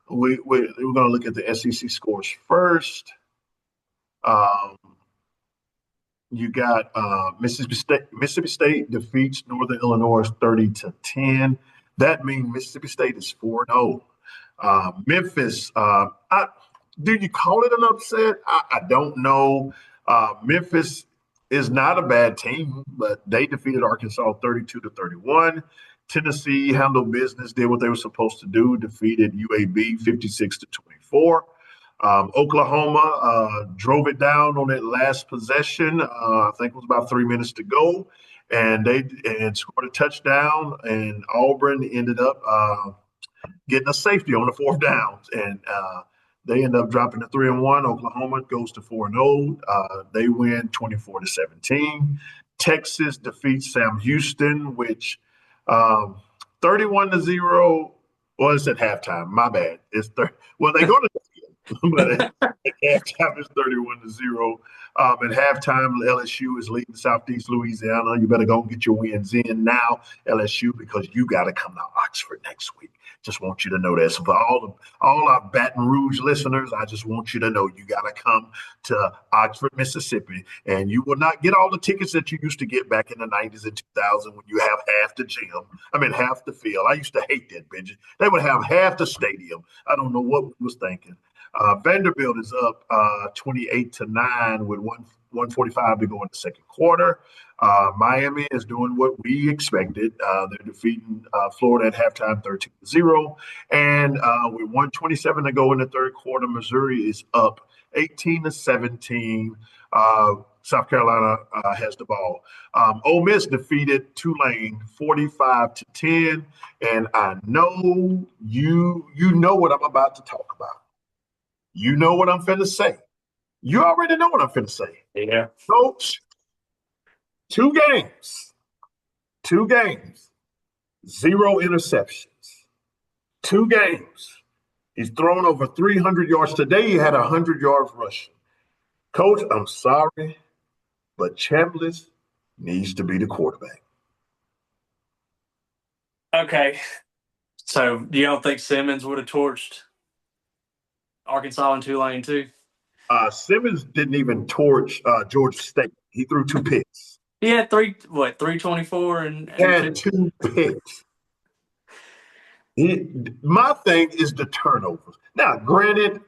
We're going to look at the SEC scores first. Um, you got Mississippi State. Mississippi State defeats Northern Illinois 30-10. That means Mississippi State is 4-0. Memphis, do you call it an upset? I don't know. Memphis is not a bad team, but they defeated Arkansas 32-31. Tennessee handled business, did what they were supposed to do, defeated UAB 56-24. Oklahoma drove it down on that last possession. I think it was about 3 minutes to go, and they scored a touchdown. And Auburn ended up getting a safety on the fourth downs, and they end up dropping to 3-1. Oklahoma goes to 4-0. They win 24-17. Texas defeats Sam Houston, which 31-0. Well, it's at halftime. My bad. It's 30. Well, they go to but at halftime it's 31-0. At halftime, LSU is leading Southeast Louisiana. You better go and get your wins in now, LSU, because you got to come to Oxford next week. Just want you to know that. So for all our Baton Rouge listeners, I just want you to know you got to come to Oxford, Mississippi, and you will not get all the tickets that you used to get back in the 90s and 2000 when you have half the gym. I mean, half the field. I used to hate that, Benji. They would have half the stadium. I don't know what we was thinking. Vanderbilt is up 28-9 with 145 to go in the second quarter. Miami is doing what we expected. They're defeating Florida at halftime 13-0. And with 127 to go in the third quarter, Missouri is up 18-17. South Carolina has the ball. Ole Miss defeated Tulane 45-10. And I know you know what I'm about to talk about. You know what I'm finna say. You already know what I'm finna say. Yeah. Coach, two games, 0 interceptions, 2 games. He's thrown over 300 yards. Today he had 100 yards rushing. Coach, I'm sorry, but Chambliss needs to be the quarterback. Okay. So you don't think Simmons would have torched Arkansas and Tulane too? Simmons didn't even torch Georgia State. He threw 2 picks. He had 324 and He had 2 picks. My thing is the turnovers. Now, granted,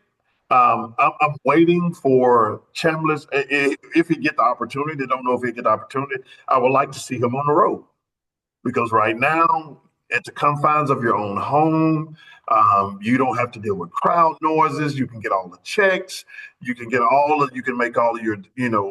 I'm waiting for Chambliss. If he get the opportunity, don't know if he get the opportunity. I would like to see him on the road, because right now, at the confines of your own home, you don't have to deal with crowd noises. You can get all the checks. You can make all of your,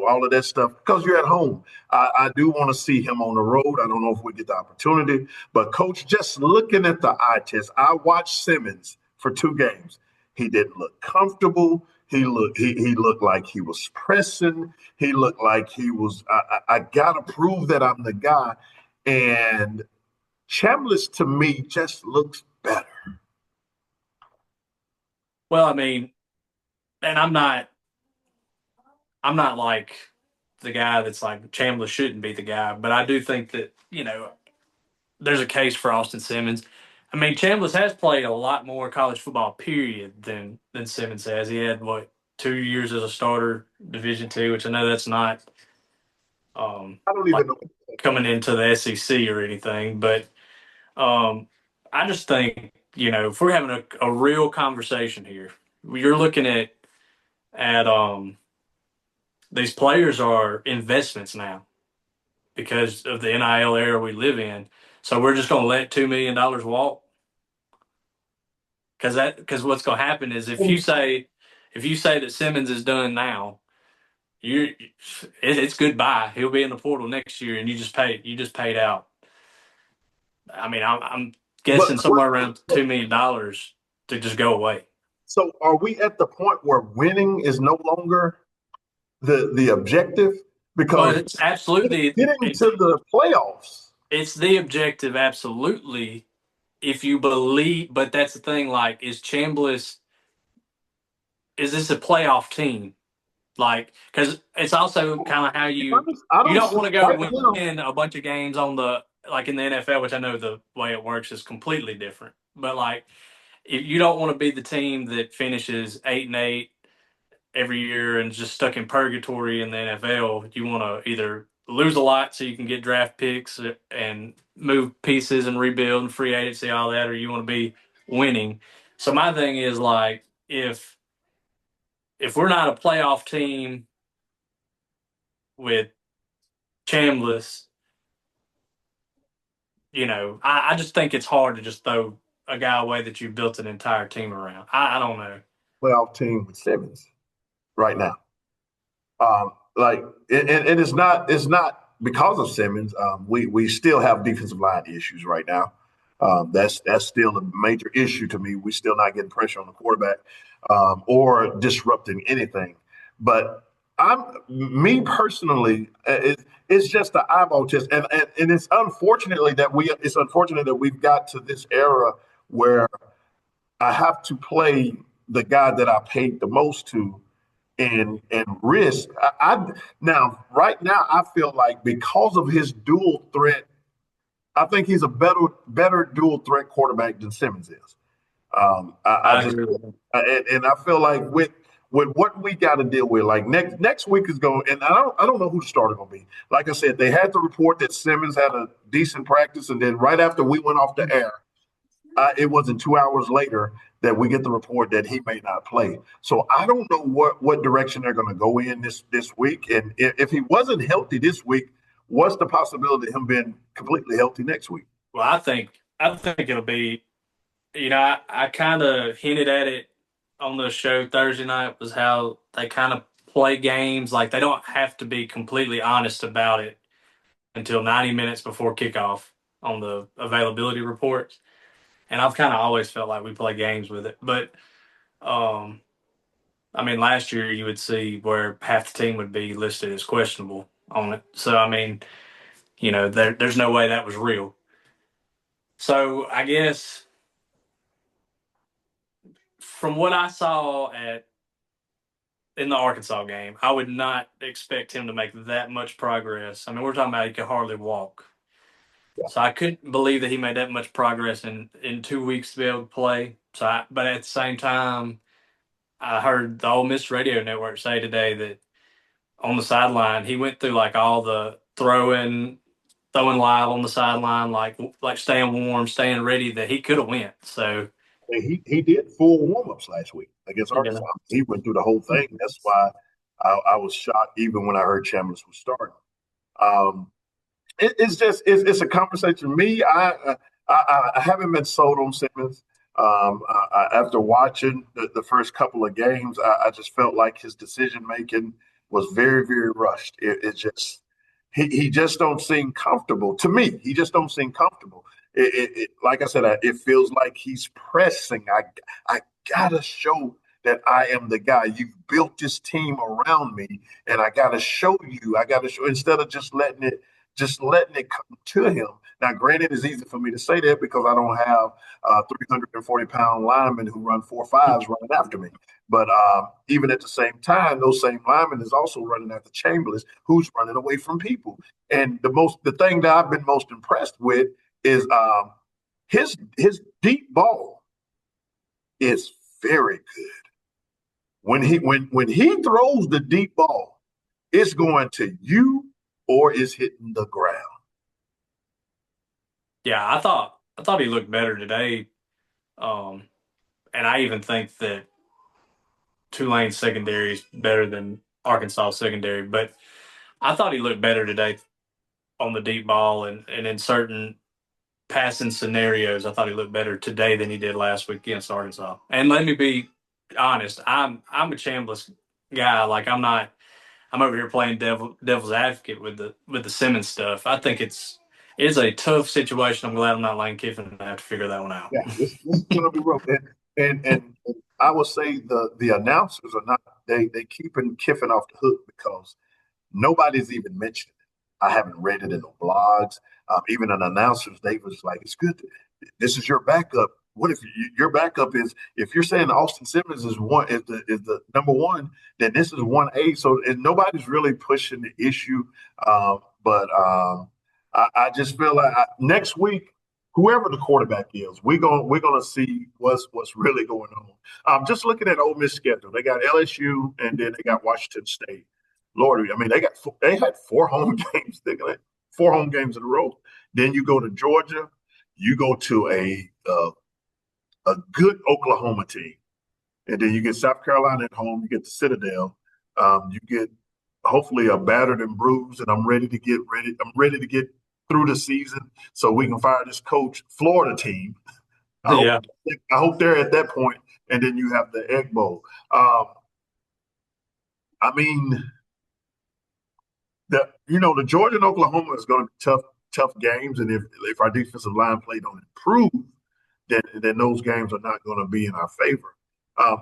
all of that stuff because you're at home. I do want to see him on the road. I don't know if we get the opportunity, but Coach, just looking at the eye test, I watched Simmons for 2 games. He didn't look comfortable. He looked like he was pressing. He looked like he was. I gotta prove that I'm the guy. And Chambliss to me just looks better. Well, I mean, and I'm not like the guy that's like Chambliss shouldn't be the guy, but I do think that, there's a case for Austin Simmons. I mean, Chambliss has played a lot more college football, period, than Simmons has. He had 2 years as a starter, Division II, which I know that's not I don't like even know. coming into the SEC or anything, but I just think, if we're having a real conversation here, you're looking at at these players are investments now because of the NIL era we live in. So we're just going to let $2 million walk because what's going to happen is if you say that Simmons is done now, it's goodbye. He'll be in the portal next year, and you just paid out. I mean, I'm But guessing somewhere around $2 million to just go away. so are we at the point where winning is no longer the objective? Well, Because it's absolutely getting to the playoffs. it's the objective, absolutely. If you believe, but that's the thing. Like, is Chambliss? Is this a playoff team? Like, because it's also kind of how I you don't don't see want to go right now. win a bunch of games on the like in the NFL, which I know the way it works is completely different. But like, if you don't want to be the team that finishes 8-8 every year and just stuck in purgatory in the NFL. You want to either lose a lot so you can get draft picks and move pieces and rebuild and free agency, all that, or you want to be winning. So my thing is like if we're not a playoff team with Chambliss, I just think it's hard to just throw a guy away that you built an entire team around. I don't know. Playoff team with Simmons right now. Like, and it's not because of Simmons. We still have defensive line issues right now. That's still a major issue to me. We still not getting pressure on the quarterback or disrupting anything. But I'm me personally, it's just the eyeball test, and it's unfortunate that we've got to this era where I have to play the guy that I paid the most to and risk. Now right now I feel like because of his dual threat, I think he's a better dual threat quarterback than Simmons is. I I just agree with him. and I feel like with what we got to deal with, like next week is going, and I don't know who the starter going to be. Like I said, they had the report that Simmons had a decent practice, and then right after we went off the air, it wasn't 2 hours later that we get the report that he may not play. So I don't know what direction they're going to go in this week. And if he wasn't healthy this week, what's the possibility of him being completely healthy next week? Well, I think it'll be. I kind of hinted at it on the show Thursday night was how they kind of play games. Like they don't have to be completely honest about it until 90 minutes before kickoff on the availability reports. And I've kind of always felt like we play games with it. But, um, I mean, last year you would see where half the team would be listed as questionable on it. So, I mean, there's no way that was real. So I guess from what I saw in the Arkansas game, I would not expect him to make that much progress. I mean, we're talking about he could hardly walk. Yeah. So I couldn't believe that he made that much progress in 2 weeks to be able to play. But at the same time, I heard the Ole Miss radio network say today that on the sideline, he went through like all the throwing live on the sideline, like staying warm, staying ready that he could have went. So He did full warm-ups last week against yeah, Arkansas. He went through the whole thing. That's why I was shocked even when I heard Chambliss was starting. Um, it's a conversation. Me, I haven't been sold on Simmons. After watching the first couple of games, I just felt like his decision making was very rushed. It just he just don't seem comfortable to me. He just don't seem comfortable. Like I said, it feels like he's pressing. I gotta show that I am the guy. You've built this team around me, and I gotta show you. I gotta show instead of just letting it come to him. Now, granted, it's easy for me to say that because I don't have 340-pound linemen who run 4.5s running after me. But even at the same time, those same linemen is also running after Chambliss, who's running away from people. And the thing that I've been most impressed with is his deep ball is very good. When he throws the deep ball, it's going to you or it's hitting the ground. yeah, I thought he looked better today. Um, and I even think that Tulane secondary is better than Arkansas secondary, but I thought he looked better today on the deep ball and in certain passing scenarios. I thought he looked better today than he did last week against Arkansas. And let me be honest, I'm a Chambliss guy. Like I'm over here playing devil's advocate with the Simmons stuff. I think it's a tough situation. I'm glad I'm not Lane Kiffin and I have to figure that one out. Yeah, this is going to be rough. And I will say the announcers are not they keeping Kiffin off the hook because nobody's even mentioned it. I haven't read it in the blogs. Even an announcers, they was like, "It's good. This is your backup." What if your backup is if you're saying Austin Simmons is the number one, then this is 1A. So nobody's really pushing the issue. But I just feel like next week, whoever the quarterback is, we're gonna see what's really going on. Just looking at Ole Miss schedule, they got LSU and then they got Washington State. Lord, I mean, they had four home games. They got 4 home games in a row. Then you go to Georgia, you go to a good Oklahoma team, and then you get South Carolina at home. You get the Citadel. You get hopefully a battered and bruised, and I'm ready to get ready. I'm ready to get through the season so we can fire this coach Florida team. I hope Yeah. I hope they're at that point, and then you have the Egg Bowl. I mean, the Georgia and Oklahoma is going to be tough games, and if our defensive line play don't improve, then those games are not going to be in our favor.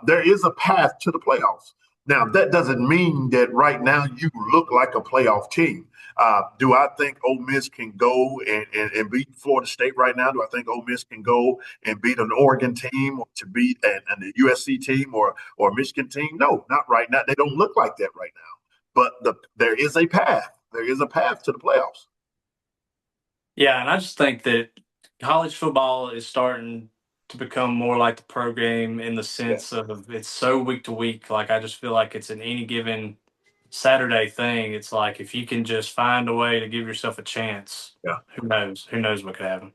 There is a path to the playoffs. Now, that doesn't mean that right now you look like a playoff team. Do I think Ole Miss can go and beat Florida State right now? Do I think Ole Miss can go and beat an Oregon team or to beat an USC team or a Michigan team? No, not right now. They don't look like that right now. But there is a path. There is a path to the playoffs. Yeah, and I just think that college football is starting to become more like the pro game in the Yeah, sense of it's so week to week. Like I just feel like it's an any given Saturday thing. It's like if you can just find a way to give yourself a chance, yeah. who knows? Who knows what could happen?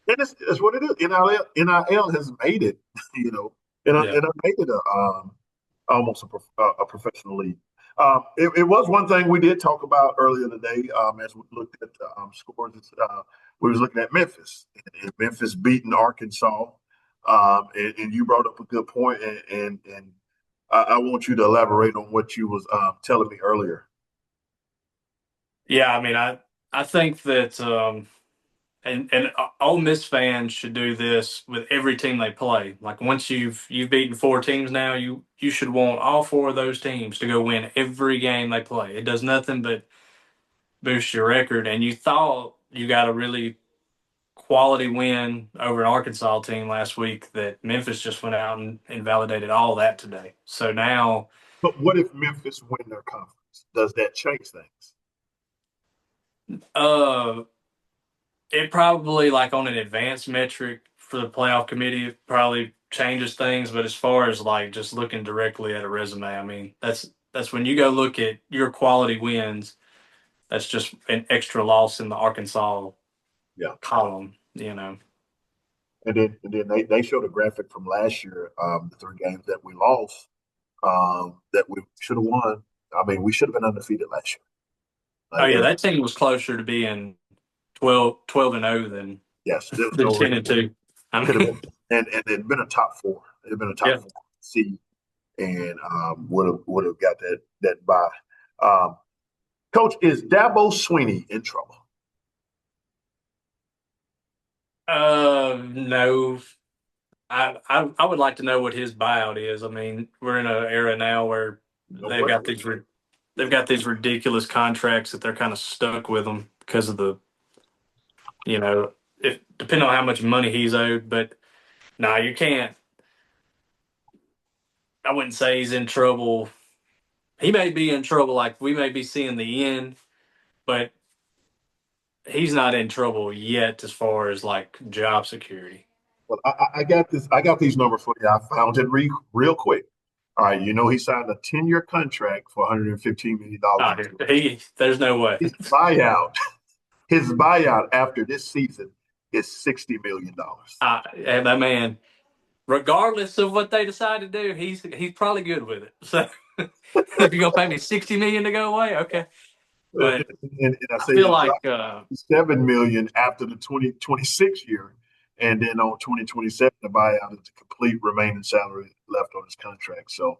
And it's what it is. NIL has made it, Yeah. and I made it almost a professional league. It was one thing we did talk about earlier today as we looked at the scores. We was looking at Memphis, and Memphis beating Arkansas, and you brought up a good point, and I want you to elaborate on what you was telling me earlier. Yeah, I mean I think that and Ole Miss fans should do this with every team they play. Like once you've beaten 4 teams now, you should want all 4 of those teams to go win every game they play. It does nothing but boost your record. And you thought you got a really quality win over an Arkansas team last week that Memphis just went out and validated all that today. So now But what if Memphis win their conference? Does that change things? uh it probably like on an advanced metric for the playoff committee, it probably changes things. But as far as like just looking directly at a resume, I mean, that's when you go look at your quality wins. That's just an extra loss in the Arkansas Yeah. column, you know. And then they showed a graphic from last year, the 3 games that we lost, that we should have won. I mean, we should have been undefeated last year. Oh Like yeah, there, that team was closer to being 12-0 yes, there was than no 10 reason and 2. I could have mean, been, and it'd been a top four. It'd been a top yeah. four seed, and would have got that bye. Um, Coach, is Dabo Sweeney in trouble? No, I would like to know what his buyout is. I mean, we're in an era now where No they've got question. these ridiculous contracts that they're kind of stuck with them because of the if depending on how much money he's owed. But no, you can't. I wouldn't say he's in trouble. He may be in trouble, like we may be seeing the end, but he's not in trouble yet as far as like job security. Well, I got this. I got these numbers for you. I found it real quick. All right, he signed a 10-year contract for $115 million. Oh, dude, there's no way. His buyout, his buyout after this season is $60 million. And that man. regardless of what they decide to do, he's probably good with it. So if you're gonna pay me $60 million to go away, okay. But And I I say feel they like dropped 7 million after the 2026 year, and then on 2027 the buyout is the complete remaining salary left on his contract. So,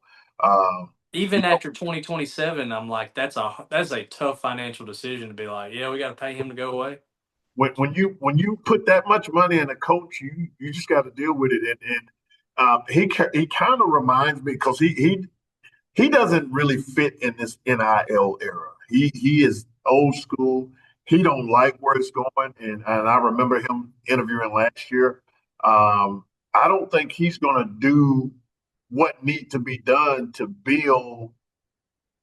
you even know, after 2027, I'm like, that's a tough financial decision to be like, yeah, we got to pay him to go away. when you put that much money in a coach, you just got to deal with it. And he kind of reminds me because he doesn't really fit in this NIL era. He is old school. He don't like where it's going, and I remember him interviewing last year. I don't think he's going to do what need to be done to build,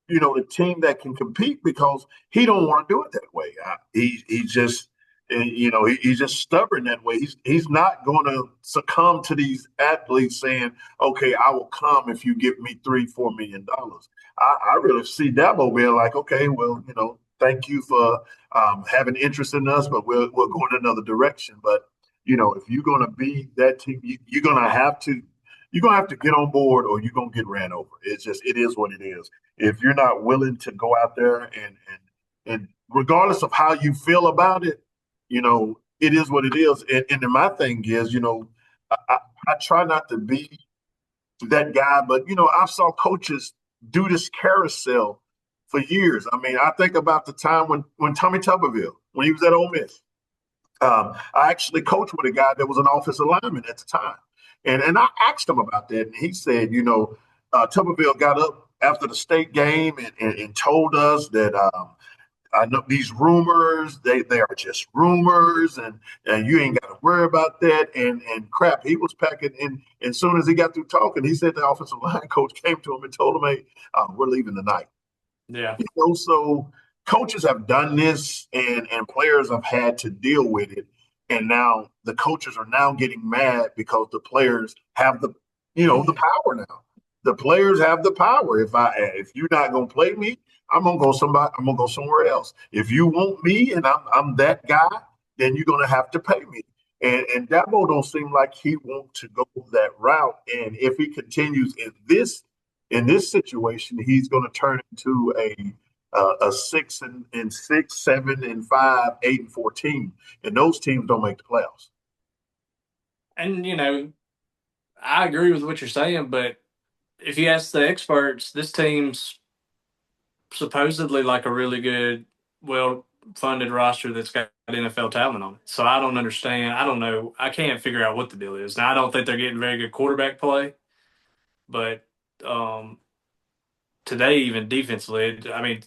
the team that can compete because he don't want to do it that way. He just he's just stubborn that way. He's not going to succumb to these athletes saying, "Okay, I will come if you give me $3-4 million." I really see Dabo being like, "Okay, well, thank you for having interest in us, but we'll go in another direction." But if you're going to be that team, you're going to have to get on board or you're going to get ran over. It is what it is. If you're not willing to go out there and regardless of how you feel about it, it is what it is. And then my thing is, I try not to be that guy, but I saw coaches do this carousel for years. I mean, I think about the time when Tommy Tuberville, when he was at Ole Miss. I actually coached with a guy that was an offensive lineman at the time. And I asked him about that. And he said, Tuberville got up after the state game and told us that I know these rumors, they are just rumors, and you ain't got to worry about that. And crap, he was packing. And as soon as he got through talking, he said the offensive line coach came to him and told him, "Hey, we're leaving tonight." Yeah. So coaches have done this and players have had to deal with it. And now the coaches are now getting mad because the players have the power now. The players have the power. If you're not gonna play me, I'm gonna go somewhere else. If you want me and I'm that guy, then you're gonna have to pay me. And Dabo don't seem like he wants to go that route. And if he continues in this situation, he's going to turn into a 6-6, 7-5, 8-14, and those teams don't make the playoffs. And I agree with what you're saying, but if you ask the experts, this team's supposedly like a really good, well funded roster that's got NFL talent on it. So I don't understand. I don't know. I can't figure out what the deal is. Now I don't think they're getting very good quarterback play, but today even defensively, I mean,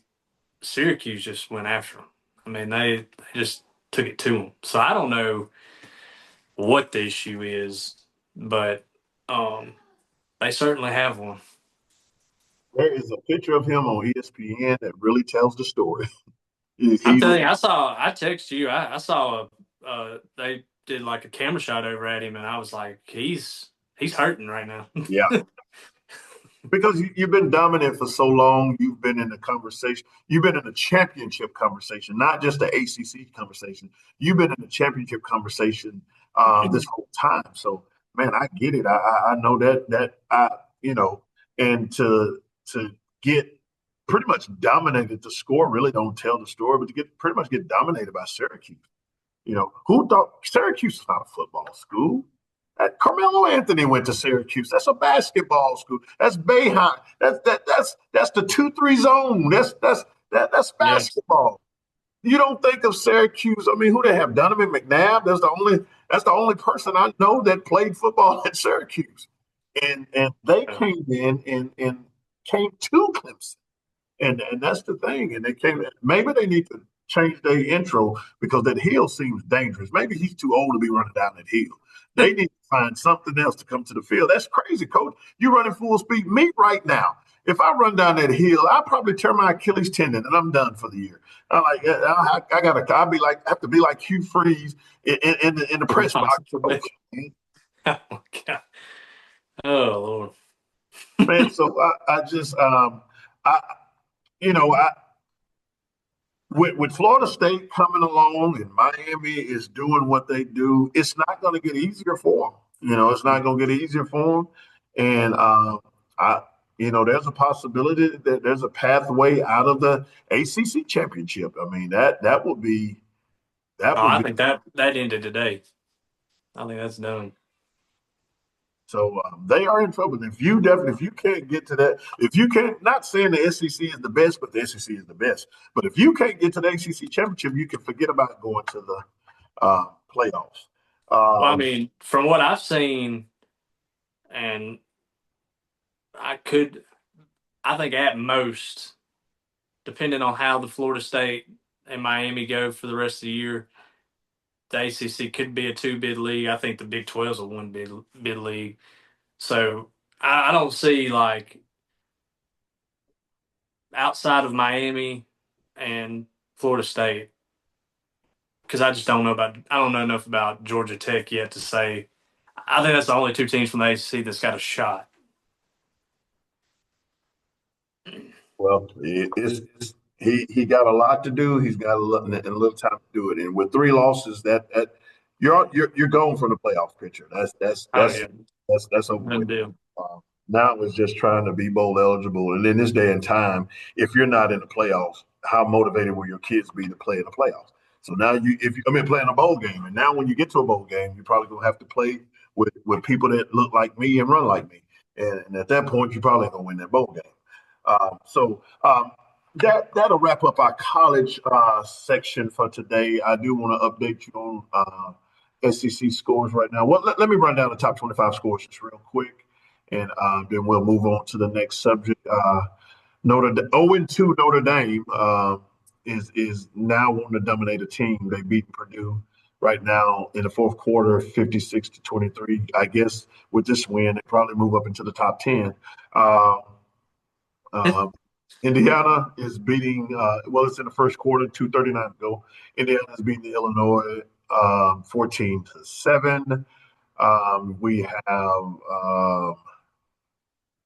Syracuse just went after them. I mean, they just took it to them. So I don't know what the issue is, but they certainly have one. There is a picture of him on ESPN that really tells the story. I'm he telling you, looks, I text you. I saw they did like a camera shot over at him, and I was like, he's hurting right now. yeah, because you've been dominant for so long. You've been in the conversation. You've been in the championship conversation, not just the ACC conversation. You've been in the championship conversation this whole time. So, man, I get it. I know and to get pretty much dominated. The score really don't tell the story, but to get pretty much get dominated by Syracuse. Who thought Syracuse is not a football school? Carmelo Anthony went to Syracuse. That's a basketball school. That's Bayhine. That's the 2-3 zone. That's Yeah. basketball. You don't think of Syracuse. I mean, who they have? Donovan McNabb. That's the only person I know that played football at Syracuse. And they came in and came to Clemson. And that's the thing. And they came. Maybe they need to change their intro because that hill seems dangerous. Maybe he's too old to be running down that hill. They need to find something else to come to the field. That's crazy, coach. You're running full speed. Me right now. If I run down that hill, I'll probably tear my Achilles tendon and I'm done for the year. I'm like, I gotta. I have to be like Hugh Freeze in the press box. Coach. Oh my god. Oh Lord. Man, so I just I I with Florida State coming along and Miami is doing what they do, it's not going to get easier for them. It's not going to get easier for them. And I, there's a possibility that there's a pathway out of the ACC championship. I mean, that would be that Oh, would I be think that ended today. I think that's done. so they are in trouble. If you can't get to that, if you can't, not saying the SEC is the best, but the SEC is the best. But if you can't get to the ACC championship, you can forget about going to the playoffs. Well, I Um, mean, from what I've seen, and I could, I think at most, depending on how the Florida State and Miami go for the rest of the year, the ACC could be a two bid league. I think the Big 12 is a one bid league. So I don't see like outside of Miami and Florida State because I don't know enough about Georgia Tech yet to say. I think that's the only two teams from the ACC that's got a shot. well, he got a lot to do. He's got a little time to do it, and with three losses, that you're going from the playoff picture. Oh yeah, That's over no with. deal. Now it's just trying to be bowl eligible, and in this day and time, if you're not in the playoffs, how motivated will your kids be to play in the playoffs? So now playing a bowl game, and now when you get to a bowl game, you're probably gonna have to play with people that look like me and run like me, and at that point, you're probably gonna win that bowl game. That'll wrap up our college section for today. I do want to update you on SEC scores right now. Well, let me run down the top 25 scores just real quick, and then we'll move on to the next subject. 0-2 Notre Dame is now wanting to dominate a team. They beat Purdue right now in the fourth quarter, 56-23. I guess with this win, they probably move up into the top 10. Um, uh, Indiana is beating, it's in the first quarter, 2:39 to go. Indiana is beating Illinois 14-7. We have,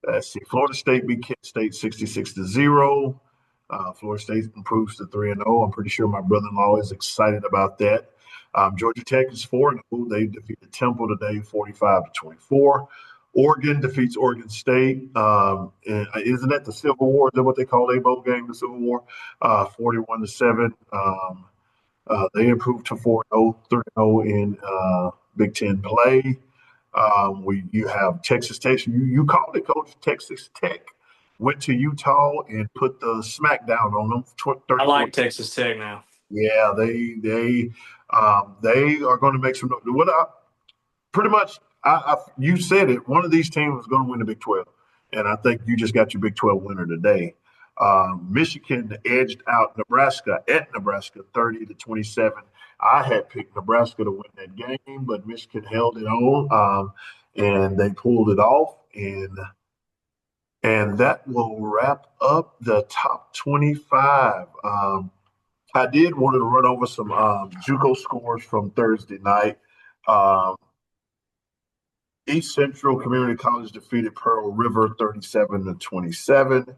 let's see, Florida State beat Kent State 66-0. Florida State improves to 3-0. I'm pretty sure my brother in law is excited about that. Georgia Tech is 4-0. They defeated Temple today 45-24. Oregon defeats Oregon State. And isn't that the Civil War? Is that what they call a bowl game, the Civil War? 41-7. They improved to 4-0, 3-0 in Big Ten play. You have Texas Tech. You called it, Coach. Texas Tech went to Utah and put the smackdown on them, I 34. like Texas Tech now. Yeah, they are going to make some. Pretty much, you said it. One of these teams is going to win the Big 12, and I think you just got your Big 12 winner today. Michigan edged out Nebraska at Nebraska 30-27. I had picked Nebraska to win that game, but Michigan held it on, and they pulled it off. And that will wrap up the top 25. I did want to run over some JUCO scores from Thursday night. Um, East Central Community College defeated Pearl River 37-27.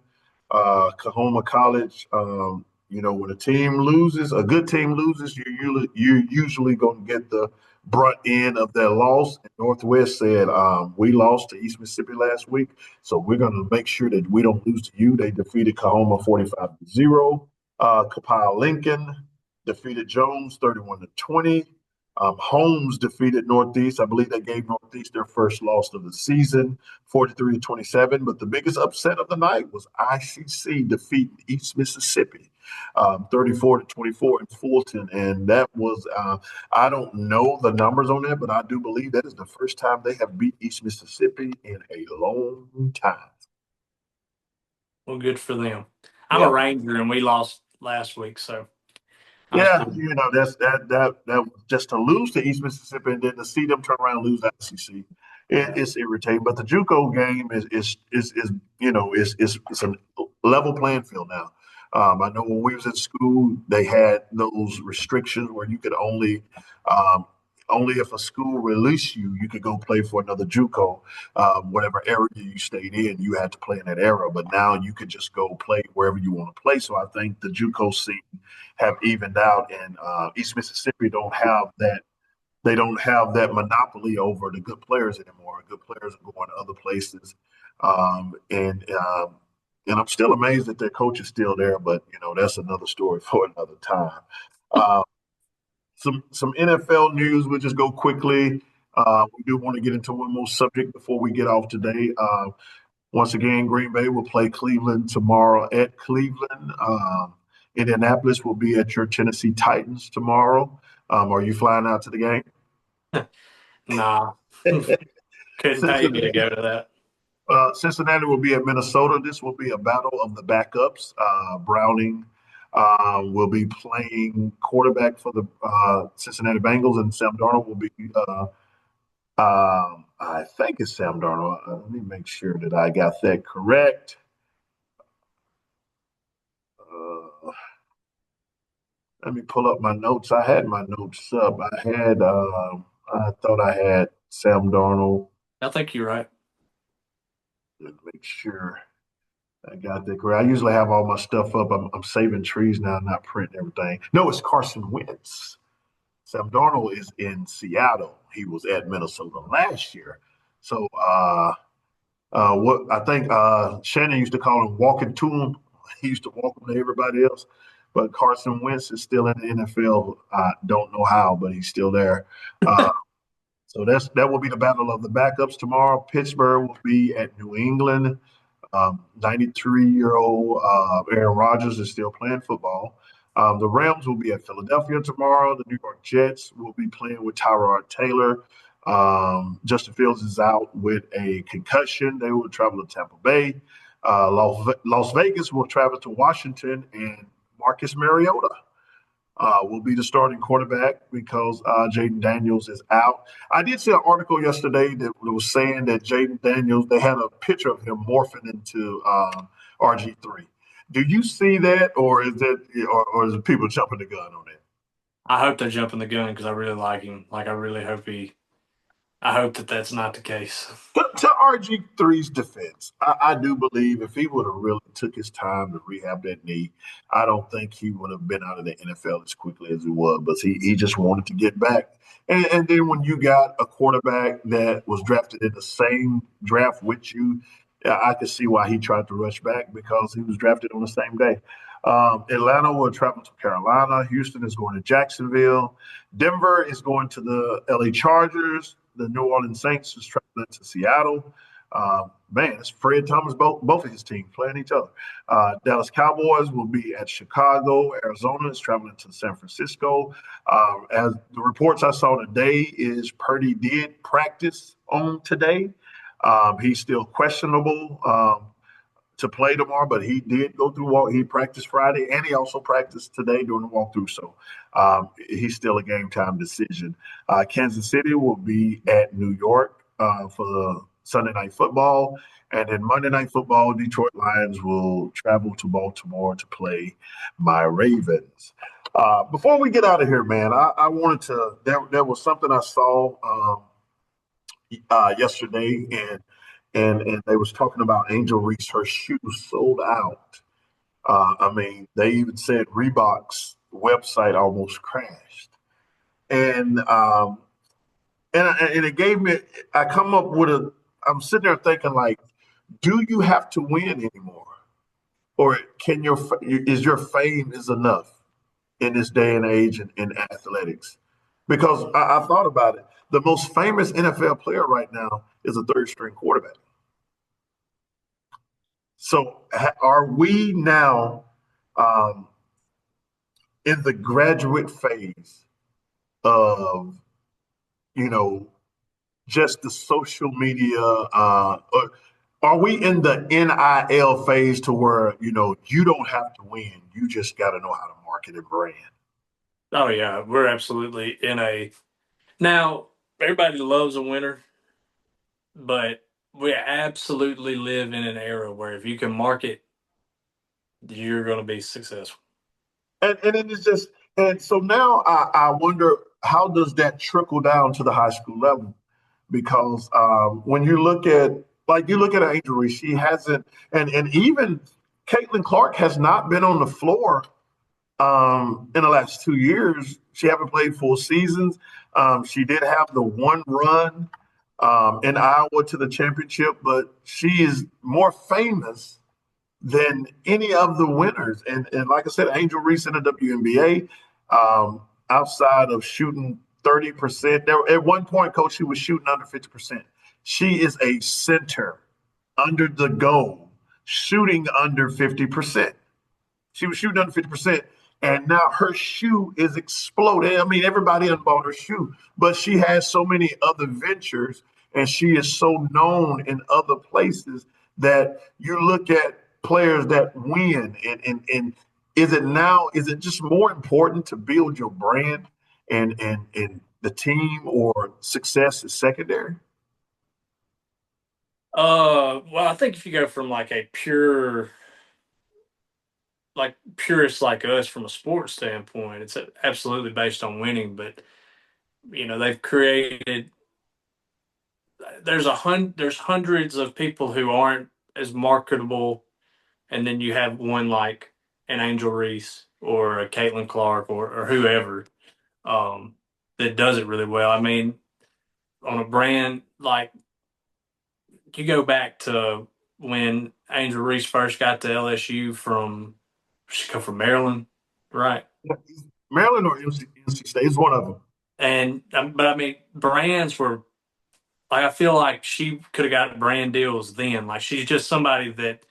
Kahoma College, when a team loses, a good team loses, you're usually going to get the brunt end of their loss. And Northwest said, we lost to East Mississippi last week, so we're going to make sure that we don't lose to you. They defeated Kahoma 45-0. Kapile Lincoln defeated Jones 31-20. Holmes defeated Northeast. I believe they gave Northeast their first loss of the season, 43-27. But the biggest upset of the night was ICC defeating East Mississippi, 34-24 in Fulton. And that was, I don't know the numbers on that, but I do believe that is the first time they have beat East Mississippi in a long time. Well, good for them. I'm a Yeah. Ranger, and we lost last week, so I was Yeah, pretty. that just to lose to East Mississippi and then to see them turn around and lose to ICC, it's irritating. But the JUCO game it's a level playing field now. I know when we was in school, they had those restrictions where you could only if a school released you, you could go play for another JUCO. Whatever area you stayed in, you had to play in that era. But now you could just go play wherever you want to play. So I think the JUCO scene have evened out, and East Mississippi don't have they don't have that monopoly over the good players anymore. Good players are going to other places, um, and um, and I'm still amazed that their coach is still there. But that's another story for another time. Uh, some NFL news. We'll just go quickly. We do want to get into one more subject before we get off today. Once again, Green Bay will play Cleveland tomorrow at Cleveland. Indianapolis will be at your Tennessee Titans tomorrow. Are you flying out to the game? Nah, couldn't pay me to Cincinnati, go to that. Cincinnati will be at Minnesota. This will be a battle of the backups. Browning will be playing quarterback for the Cincinnati Bengals, and Sam Darnold will be. I think it's Sam Darnold. Let me make sure that I got that correct. Uh, Let me pull up my notes. I had my notes up. I thought I had Sam Darnold. I think you're right. Let me make sure I got that correct. I usually have all my stuff up. I'm saving trees now, not printing everything. No, it's Carson Wentz. Sam Darnold is in Seattle. He was at Minnesota last year. So, what I think Shannon used to call him walking to him. He used to walk him to everybody else. But Carson Wentz is still in the NFL. I don't know how, but he's still there. Uh, so that will be the battle of the backups tomorrow. Pittsburgh will be at New England. 93-year-old Aaron Rodgers is still playing football. The Rams will be at Philadelphia tomorrow. The New York Jets will be playing with Tyrod Taylor. Justin Fields is out with a concussion. They will travel to Tampa Bay. Las Vegas will travel to Washington, and Marcus Mariota will be the starting quarterback because Jaden Daniels is out. I did see an article yesterday that was saying that Jaden Daniels, they had a picture of him morphing into RG3. Do you see that, or is it people jumping the gun on that? I hope they're jumping the gun because I really like him. Like I really hope he. I hope that that's not the case. To RG3's defense, I do believe if he would have really took his time to rehab that knee, I don't think he would have been out of the NFL as quickly as he was. But he just wanted to get back. And then when you got a quarterback that was drafted in the same draft with you, I could see why he tried to rush back because he was drafted on the same day. Atlanta will travel to Carolina. Houston is going to Jacksonville. Denver is going to the LA Chargers. The New Orleans Saints is traveling to Seattle. Man, it's Fred Thomas, both of his teams playing each other. Dallas Cowboys will be at Chicago. Arizona is traveling to San Francisco. As the reports I saw today is Purdy did practice on today. He's still questionable to play tomorrow, but he did go through walk. He practiced Friday and he also practiced today during the walkthrough. So he's still a game time decision. Kansas City will be at New York for the Sunday Night Football. And then Monday Night Football, Detroit Lions will travel to Baltimore to play my Ravens. Before we get out of here, man, I wanted to. There was something I saw yesterday, and they was talking about Angel Reese. Her shoes sold out. I mean, they even said Reebok's website almost crashed, and and it gave me. I come up with a. I'm sitting there thinking like, do you have to win anymore, or can your fame is enough in this day and age in athletics? Because I thought about it. The most famous NFL player right now is a third string quarterback. So are we now um, in the graduate phase of, you know, just the social media? Or are we in the NIL phase to where, you don't have to win. You just got to know how to market a brand. Oh yeah, we're absolutely in a now. Everybody loves a winner, but we absolutely live in an era where if you can market, you're going to be successful. And it is just, and so now I wonder how does that trickle down to the high school level? Because when you look at Angel Reese, she hasn't, and even Caitlin Clark has not been on the floor in the last 2 years. She haven't played full seasons. She did have the one run in Iowa to the championship, but she is more famous than any of the winners. And like I said, Angel Reese in the WNBA, outside of shooting 30%, there at one point, coach, she was shooting under 50%. She is a center under the goal, shooting under 50%. She was shooting under 50%, and now her shoe is exploding. I mean, everybody unbought her shoe, but she has so many other ventures, and she is so known in other places that you look at players that win, and is it just more important to build your brand and the team, or success is secondary? Well, I think if you go from like a pure, like purists like us from a sports standpoint, it's absolutely based on winning. But they've created. There's hundreds of people who aren't as marketable, and then you have one like an Angel Reese or a Caitlin Clark or whoever that does it really well. I mean, on a brand like you go back to when Angel Reese first got to LSU from she come from Maryland, right? Maryland or NC State is one of them. And but I mean, brands were like I feel like she could have got brand deals then. Like she's just somebody that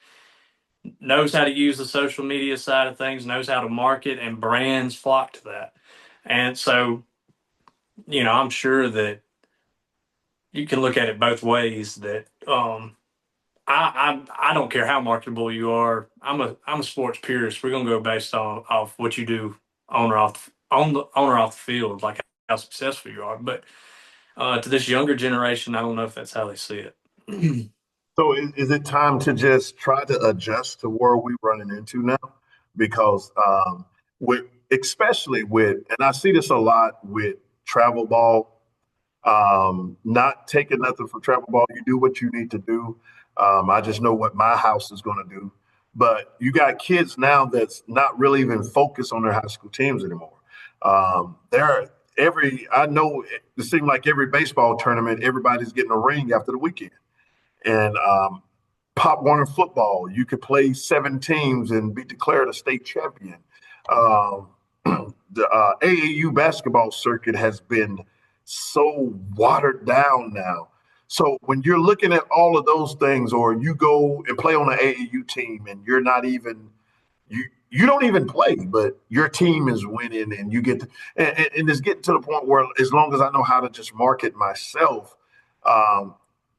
knows how to use the social media side of things, knows how to market, and brands flock to that. And so, I'm sure that you can look at it both ways. That I don't care how marketable you are. I'm a sports purist. We're gonna go based on off what you do on or off the field, like how successful you are. But to this younger generation, I don't know if that's how they see it. So is it time to just try to adjust to where we're running into now? Because with especially with, and I see this a lot with travel ball, not taking nothing from travel ball. You do what you need to do. I just know what my house is going to do. But you got kids now that's not really even focused on their high school teams anymore. They're I know it seems like every baseball tournament, everybody's getting a ring after the weekend. And Pop Warner football, you could play 7 teams and be declared a state champion. Um, the AAU basketball circuit has been so watered down now. So when you're looking at all of those things, or you go and play on an AAU team and you're not even you don't even play, but your team is winning, and you get to, and it's getting to the point where as long as I know how to just market myself, um,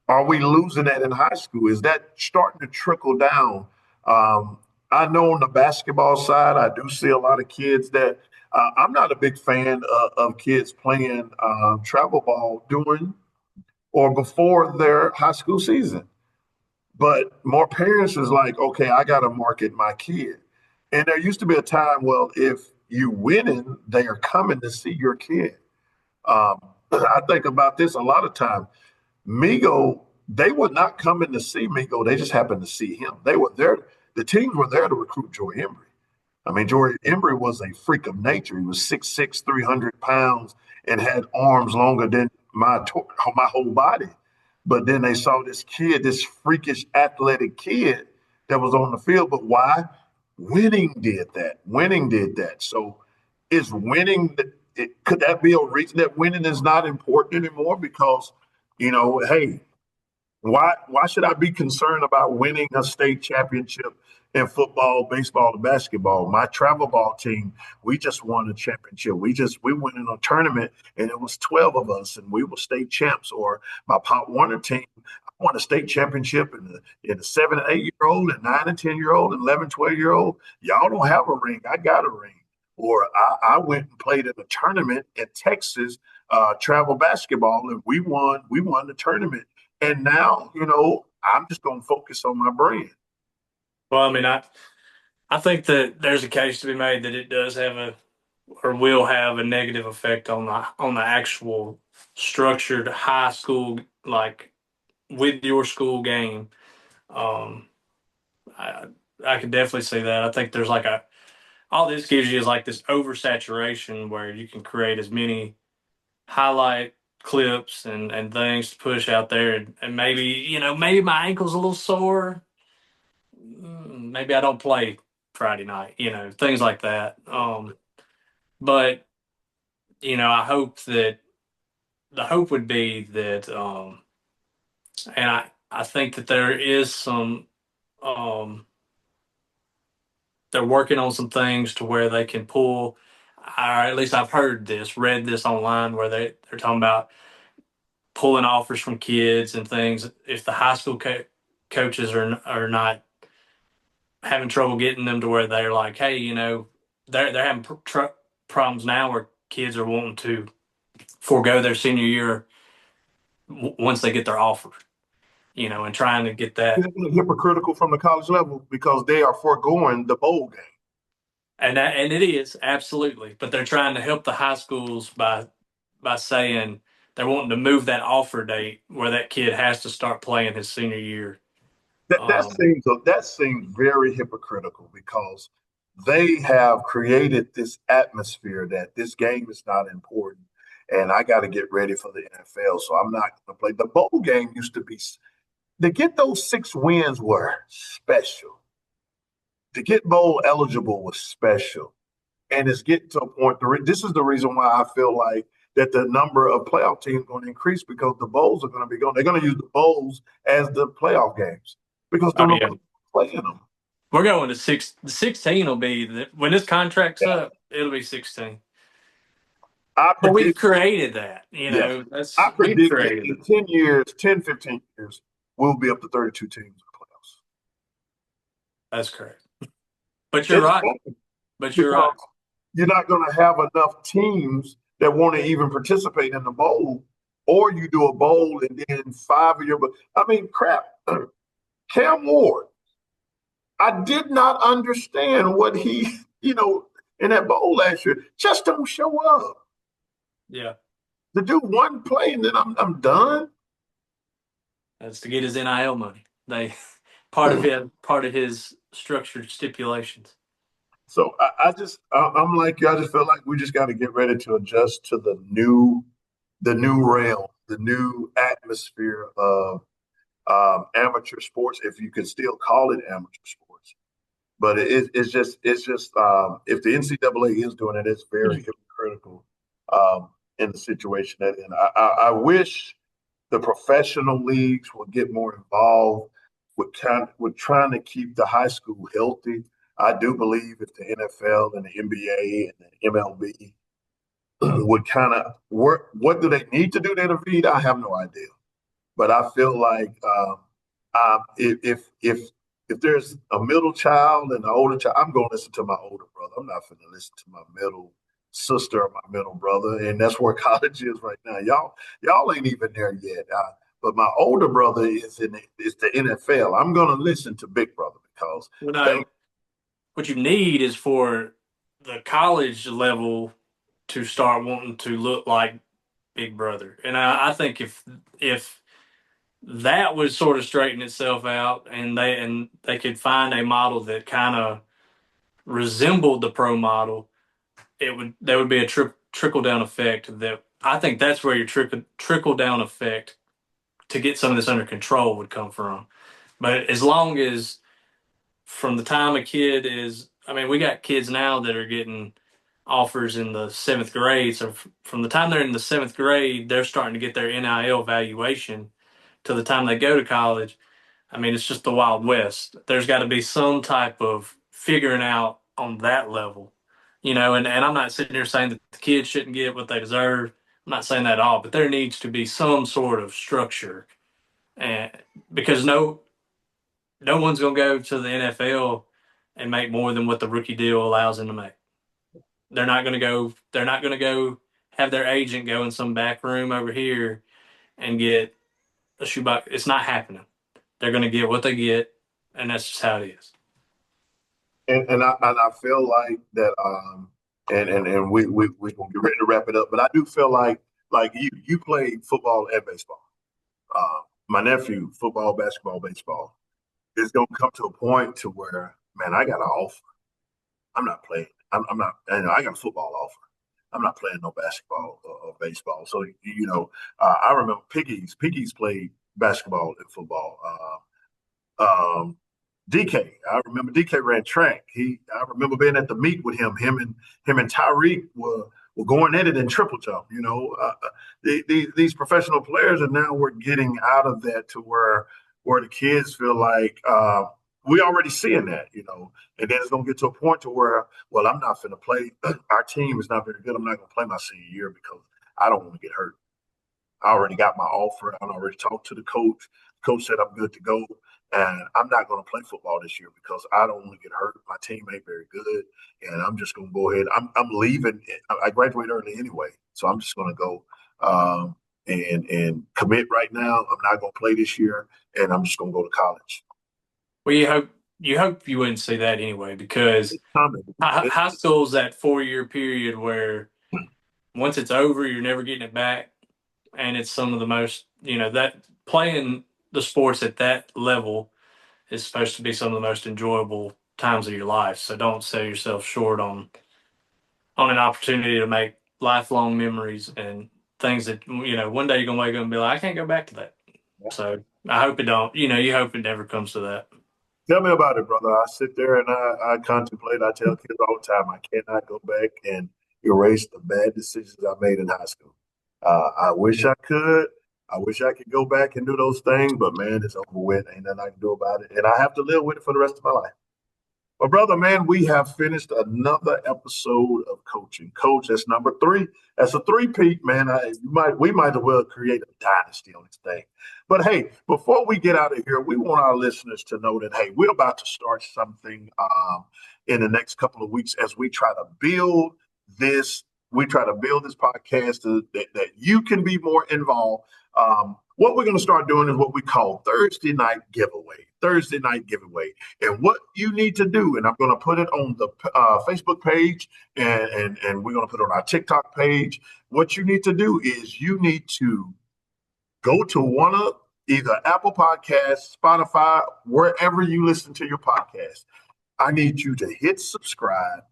are we losing that in high school? Is that starting to trickle down? Um, I know on the basketball side, I do see a lot of kids that I'm not a big fan of kids playing travel ball during or before their high school season. But more parents is like, okay, I got to market my kid. And there used to be a time, well, if you winning, they are coming to see your kid. Um, I think about this a lot of time. Migo, they were not coming to see Migo. They just happened to see him. They were there. The teams were there to recruit Joy Embry. I mean, Joy Embry was a freak of nature. He was 6'6", 300 pounds, and had arms longer than my whole body. But then they saw this kid, this freakish athletic kid that was on the field. But why? Winning did that. Winning did that. So is winning, could that be a reason that winning is not important anymore? Because, hey, why should I be concerned about winning a state championship in football, baseball, and basketball? My travel ball team, we just won a championship. We went in a tournament, and it was 12 of us, and we were state champs. Or my Pop Warner team, I won a state championship in the 7 and 8 year old, and 9 and 10 year old, and 11, 12 year old. Y'all don't have a ring. I got a ring. Or I went and played in a tournament in Texas, travel basketball, and we won. We won the tournament. And now, I'm just going to focus on my brand. Well, I mean, I think that there's a case to be made that it does have a or will have a negative effect on the actual structured high school, like with your school game. Um, I I could definitely see that. I think there's like a all this gives you is like this oversaturation where you can create as many highlight clips and things to push out there, and maybe maybe my ankle's a little sore. Maybe I don't play Friday night. Things like that. But I hope that the hope would be that, and I think that there is some. Um, they're working on some things to where they can pull, or at least I've read this online where they're talking about pulling offers from kids and things if the high school coaches are not having trouble getting them to where they're like, hey, they're having problems now where kids are wanting to forego their senior year once they get their offer, and trying to get that. Isn't it hypocritical from the college level because they are foregoing the bowl game? And it is absolutely, but they're trying to help the high schools by saying they're wanting to move that offer date where that kid has to start playing his senior year. Um, That seems very hypocritical because they have created this atmosphere that this game is not important, and I got to get ready for the NFL, so I'm not going to play. The bowl game used to be to get those 6 wins were special. To get bowl eligible was special, and it's getting to a point. This is the reason why I feel like that the number of playoff teams going to increase because the bowls are going to be going. They're going to use the bowls as the playoff games because oh they're yeah, not playing them. we're going to six. The 16 will be when this contract's Yeah. up. It'll be 16. I But we've predict, created that. yeah, That's I we've predict that created in it. 10 years, 10, 15 years, we'll be up to 32 teams in the playoffs. That's correct. But you're It's right. coming But you're because right. you're not going to have enough teams that want to even participate in the bowl, or you do a bowl and then 5 of your. I mean, crap. Cam Ward, I did not understand what he, in that bowl last year. Just don't show up. Yeah, To do one play and then I'm done. that's to get his NIL money. They part of his structured stipulations. So I'm like you. I just feel like we just got to get ready to adjust to the new realm, the new atmosphere of amateur sports, if you can still call it amateur sports. But it's just if the NCAA is doing it, it's very hypocritical in the situation that in. I wish the professional leagues would get more involved with trying to keep the high school healthy. I do believe if the NFL and the NBA and the MLB would kind of work, what do they need to do to intervene? I have no idea. But I feel like if there's a middle child and an older child, I'm going to listen to my older brother. I'm not going to listen to my middle sister or my middle brother, and that's where college is right now. Y'all ain't even there yet. But my older brother is the NFL. I'm going to listen to Big Brother because You they know, what you need is for the college level to start wanting to look like Big Brother. And I think if that would sort of straighten itself out and they could find a model that kind of resembled the pro model, there would be a trickle down effect that I think that's where your trickle down effect to get some of this under control would come from. But as long as from the time a kid is, I mean, we got kids now that are getting offers in the seventh grade. So from the time they're in the seventh grade, they're starting to get their NIL valuation to the time they go to college. I mean, it's just the Wild West. There's got to be some type of figuring out on that level, and I'm not sitting here saying that the kids shouldn't get what they deserve. I'm not saying that at all, but there needs to be some sort of structure, and because no one's going to go to the NFL and make more than what the rookie deal allows them to make. They're not going to go. They're not going to go have their agent go in some back room over here and get a shoebox. It's not happening. They're going to get what they get, and that's just how it is. and I feel like that and we gonna get ready to wrap it up, but I do feel like you played football and baseball. My nephew, football, basketball, baseball, is gonna come to a point to where, man, I got an offer. I'm not playing. I'm not. I got a football offer. I'm not playing no basketball or baseball. So I remember Piggies. Piggies played basketball and football. DK. I remember DK ran track. I remember being at the meet with him. Him and Tyreek were going at it in triple jump. These professional players, and now we're getting out of that to where the kids feel like we already seeing that. And then it's gonna get to a point to where, well, I'm not going to play. Our team is not very good. I'm not gonna play my senior year because I don't want to get hurt. I already got my offer. I already talked to the coach. Coach said I'm good to go. And I'm not going to play football this year because I don't want to get hurt. My team ain't very good. And I'm just going to go ahead. I'm leaving. I graduate early anyway. So I'm just going to go and commit right now. I'm not going to play this year. And I'm just going to go to college. Well, you hope you wouldn't say that anyway, because high school is that 4-year period where once it's over, you're never getting it back. And it's some of the most, that playing the sports at that level is supposed to be some of the most enjoyable times of your life. So don't sell yourself short on an opportunity to make lifelong memories and things that, one day you're going to wake up and be like, I can't go back to that. Yeah. So I hope it don't, you hope it never comes to that. Tell me about it, brother. I sit there and I contemplate. I tell kids all the time, I cannot go back and erase the bad decisions I made in high school. I wish I could. I wish I could go back and do those things, but man, it's over with. Ain't nothing I can do about it. And I have to live with it for the rest of my life. Well, brother, man, we have finished another episode of Coaching Coach. That's number 3. That's a three-peat, man. We might as well create a dynasty on this thing. But hey, before we get out of here, we want our listeners to know that, hey, we're about to start something in the next couple of weeks as we try to build this. We try to build this podcast that you can be more involved. What we're going to start doing is what we call Thursday night giveaway. And what you need to do, and I'm going to put it on the Facebook page and we're going to put it on our TikTok page. What you need to do is you need to go to one of either Apple Podcasts, Spotify, wherever you listen to your podcast. I need you to hit subscribe,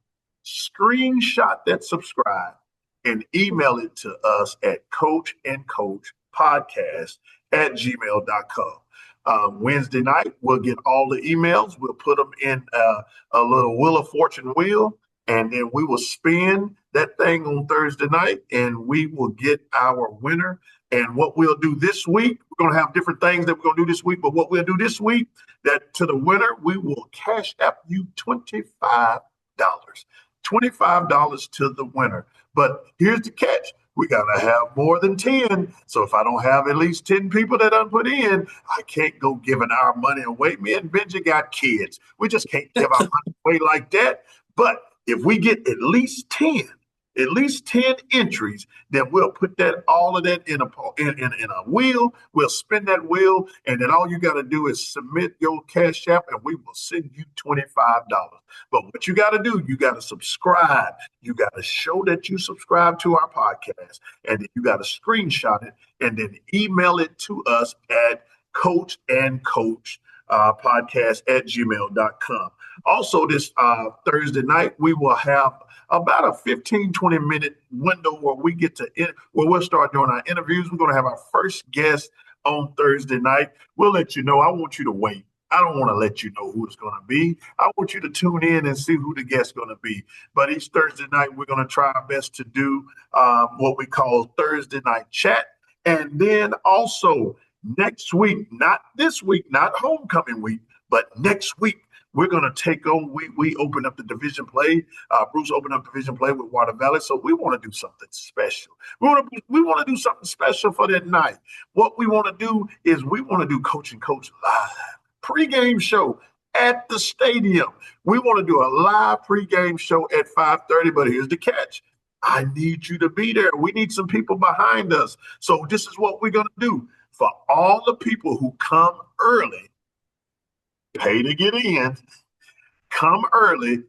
screenshot that subscribe, and email it to us at coachandcoachpodcast@gmail.com. Wednesday night, we'll get all the emails. We'll put them in a little Wheel of Fortune wheel, and then we will spin that thing on Thursday night, and we will get our winner. And what we'll do this week, we're going to have different things that we're going to do this week, but what we'll do this week, that to the winner, we will cash app you $25. $25 to the winner. But here's the catch. We got to have more than 10. So if I don't have at least 10 people that done put in, I can't go giving our money away. Me and Benji got kids. We just can't give our money away like that. But if we get at least 10 entries, then we'll put all of that in a wheel. We'll spin that wheel, and then all you got to do is submit your Cash App, and we will send you $25. But what you got to do, you got to subscribe. You got to show that you subscribe to our podcast, and then you got to screenshot it and then email it to us at coachandcoachpodcast@gmail.com. Also, this Thursday night, we will have about a 15-20 minute window where we'll start doing our interviews. We're going to have our first guest on Thursday night. We'll let you know. I want you to wait. I don't want to let you know who it's going to be. I want you to tune in and see who the guest's going to be. But each Thursday night, we're going to try our best to do what we call Thursday night chat. And then also next week, not this week, not homecoming week, but next week, we're going to take on, we open up the division play. Bruce opened up division play with Water Valley. So we want to do something special. We want to do something special for that night. What we want to do is we want to do Coach and Coach live pregame show at the stadium. We want to do a live pregame show at 5:30, but here's the catch. I need you to be there. We need some people behind us. So this is what we're going to do. For all the people who come early, pay to get in, come early.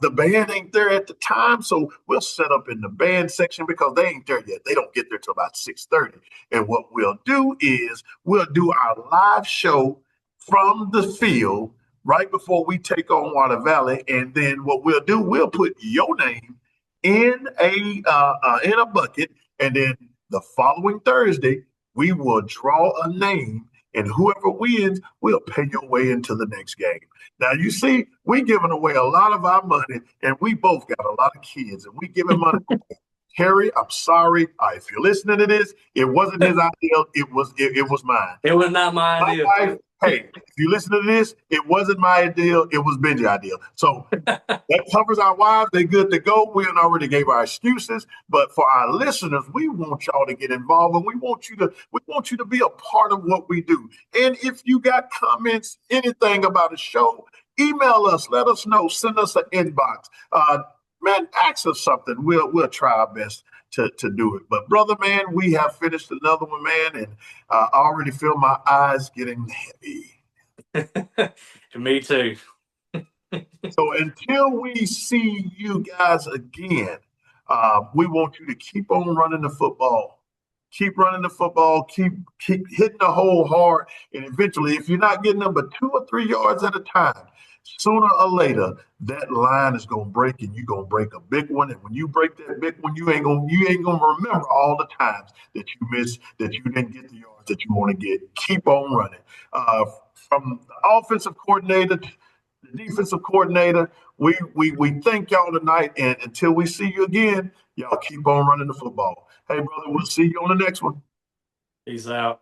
The band ain't there at the time, so we'll set up in the band section because they ain't there yet. They don't get there till about 6:30. And what we'll do is we'll do our live show from the field right before we take on Water Valley. And then what we'll do, we'll put your name in a bucket, and then the following Thursday we will draw a name, and whoever wins will pay your way into the next game. Now you see, we giving away a lot of our money, and we both got a lot of kids, and we giving money. Terry, I'm sorry. If you're listening to this, it wasn't his idea. It was mine. It was not my idea. Wife, hey, if you listen to this, it wasn't my idea. It was Benji's idea. So that covers our wives. They're good to go. We already gave our excuses, but for our listeners, we want y'all to get involved, and we want you to be a part of what we do. And if you got comments, anything about the show, email us. Let us know. Send us an inbox. Man, ask us something. We'll try our best to do it. But brother, man, we have finished another one, man, and I already feel my eyes getting heavy. Me too. So until we see you guys again, we want you to keep on running the football. Keep running the football. Keep hitting the hole hard. And eventually, if you're not getting them but 2 or 3 yards at a time, sooner or later, that line is gonna break, and you're gonna break a big one. And when you break that big one, you ain't gonna remember all the times that you missed, that you didn't get the yards that you want to get. Keep on running. From the offensive coordinator to the defensive coordinator, we thank y'all tonight. And until we see you again, y'all keep on running the football. Hey, brother, we'll see you on the next one. Peace out.